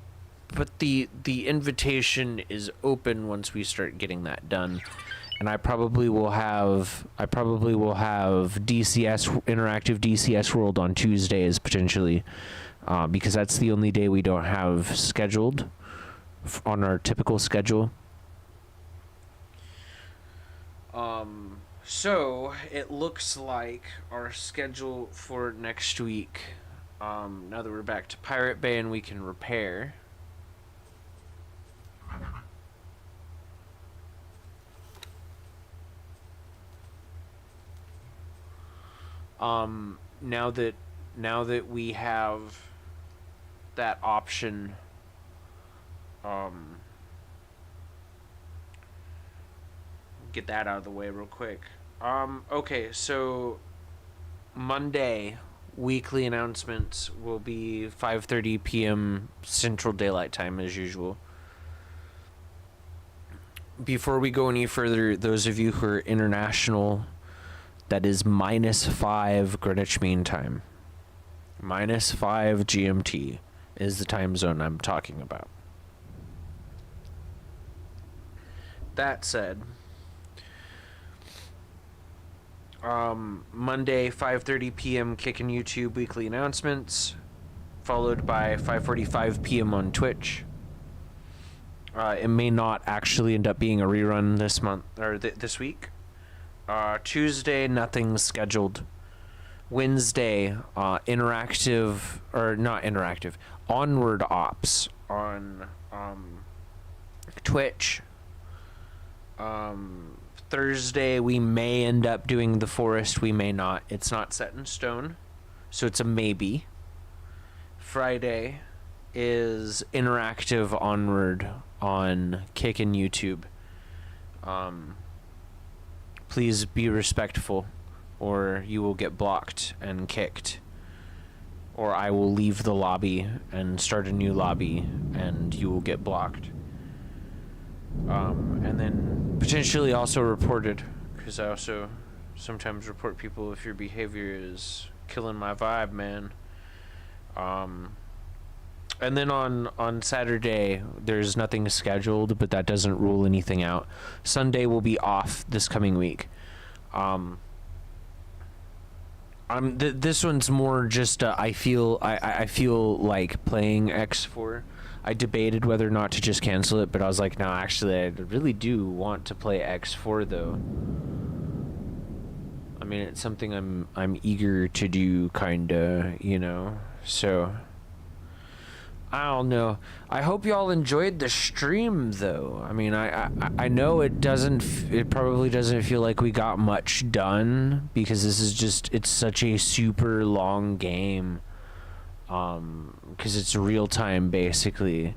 but the invitation is open once we start getting that done, and I probably will have DCS interactive DCS World on Tuesdays potentially, because that's the only day we don't have scheduled on our typical schedule. So it looks like our schedule for next week, now that we're back to Pirate Bay and we can repair, now that we have that option, get that out of the way real quick. Okay, so Monday weekly announcements will be 5:30 p.m. Central Daylight Time as usual. Before we go any further, those of you who are international, that is -5 Greenwich Mean Time. -5 GMT is the time zone I'm talking about. That said, Monday 5:30 p.m. Kickin' YouTube weekly announcements, followed by 5:45 p.m. on Twitch. It may not actually end up being a rerun this month or this week. Tuesday, nothing's scheduled. Wednesday, interactive or not interactive, Onward Ops on Twitch. Thursday, we may end up doing The Forest, we may not. It's not set in stone, so it's a maybe. Friday is interactive Onward on Kickin' YouTube. Please be respectful, or you will get blocked and kicked, or I will leave the lobby and start a new lobby and you will get blocked. And then potentially also reported, because I also sometimes report people if your behavior is killing my vibe, man. And then on Saturday, there's nothing scheduled, but that doesn't rule anything out. Sunday will be off this coming week. This one's more just I feel like playing X4. I debated whether or not to just cancel it, but I was like, no, actually, I really do want to play X4 though. I mean, it's something I'm eager to do, kinda, So I don't know. I hope y'all enjoyed the stream though. I mean, I know it probably doesn't feel like we got much done, because this is it's such a super long game. Because it's real time basically.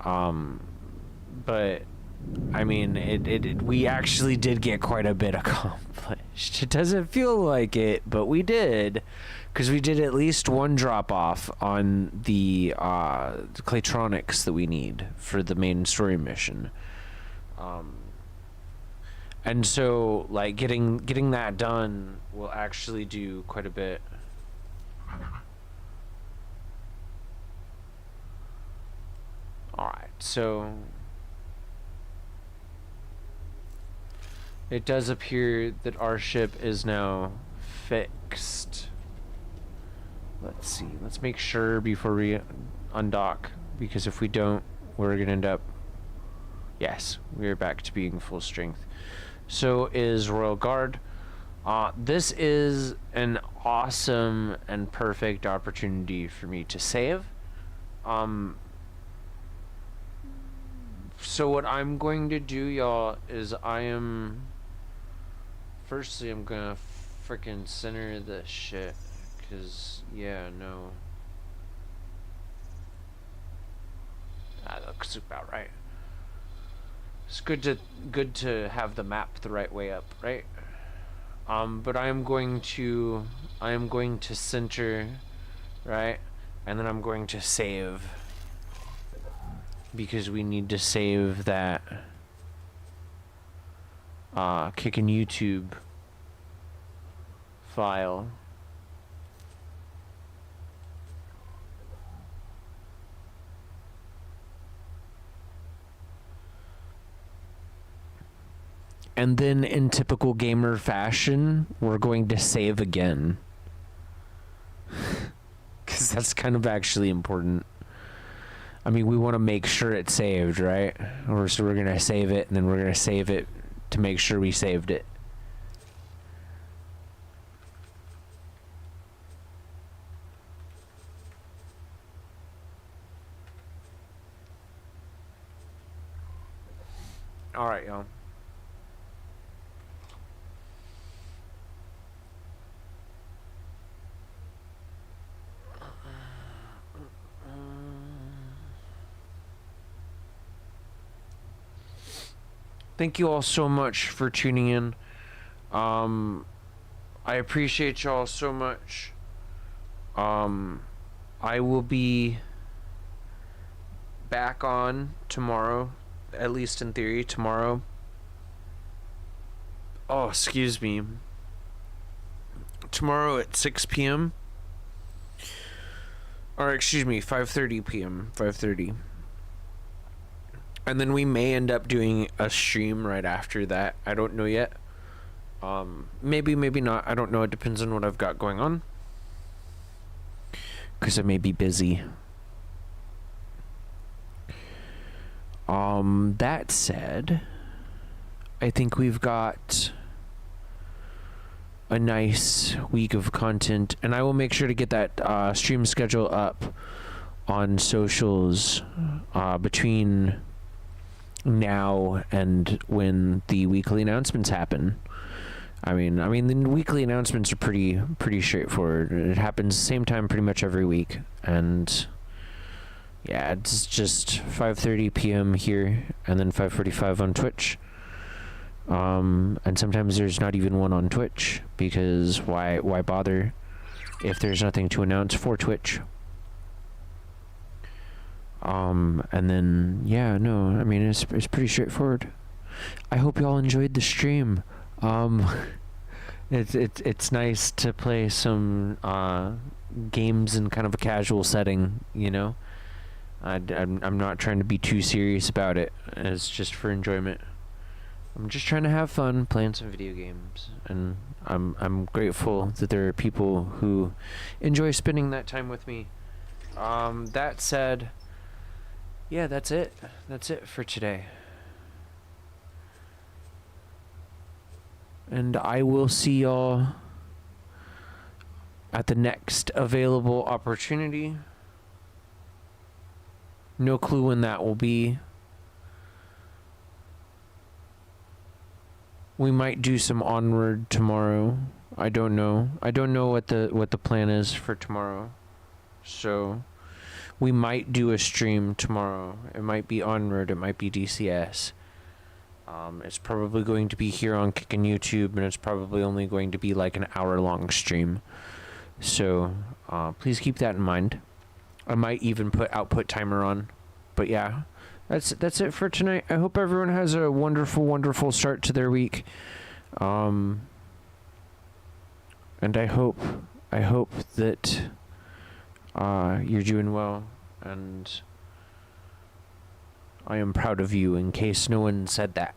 But I mean, we actually did get quite a bit accomplished. It doesn't feel like it, but we did, because we did at least one drop off on the Claytronics that we need for the main story mission. And so, like, getting that done will actually do quite a bit. Alright, so it does appear that our ship is now fixed. Let's see, let's make sure before we undock, because if we don't, we're gonna end up... Yes, we're back to being full strength. So is Royal Guard. This is an awesome and perfect opportunity for me to save. So what I'm going to do, y'all, is firstly, I'm gonna frickin' center this shit, cause yeah, no, that looks about right. It's good to have the map the right way up, right? But I am going to center, right, and then I'm going to save, because we need to save that kickin' YouTube file. And then, in typical gamer fashion, we're going to save again. Because that's kind of actually important. I mean, we want to make sure it's saved, right? Or so we're going to save it, and then we're going to save it to make sure we saved it. Alright, y'all. Thank you all so much for tuning in. I appreciate y'all so much. I will be back on tomorrow, at least in theory, tomorrow. Oh, excuse me. Tomorrow at 6 p.m. Or, excuse me, 5:30 p.m. 5:30. And then we may end up doing a stream right after that. I don't know yet. Maybe, maybe not. I don't know. It depends on what I've got going on. Because I may be busy. That said, I think we've got a nice week of content. And I will make sure to get that stream schedule up on socials between now and when the weekly announcements happen. I mean the weekly announcements are pretty straightforward. It happens same time pretty much every week, and yeah, it's just 5:30 p.m. here and then 5:45 on Twitch. And sometimes there's not even one on Twitch, because why bother if there's nothing to announce for Twitch? And then, yeah, no, I mean, it's pretty straightforward. I hope y'all enjoyed the stream. It's nice to play some, games in kind of a casual setting, you know? I'm not trying to be too serious about it. It's just for enjoyment. I'm just trying to have fun playing some video games, and I'm grateful that there are people who enjoy spending that time with me. That said, yeah, that's it. That's it for today. And I will see y'all at the next available opportunity. No clue when that will be. We might do some Onward tomorrow. I don't know. I don't know what the plan is for tomorrow. So we might do a stream tomorrow. It might be Onward, it might be DCS. It's probably going to be here on Kickin' YouTube, and it's probably only going to be like an hour-long stream. So, please keep that in mind. I might even put output timer on. But yeah, that's it for tonight. I hope everyone has a wonderful, wonderful start to their week. And I hope that you're doing well, and I am proud of you, in case no one said that.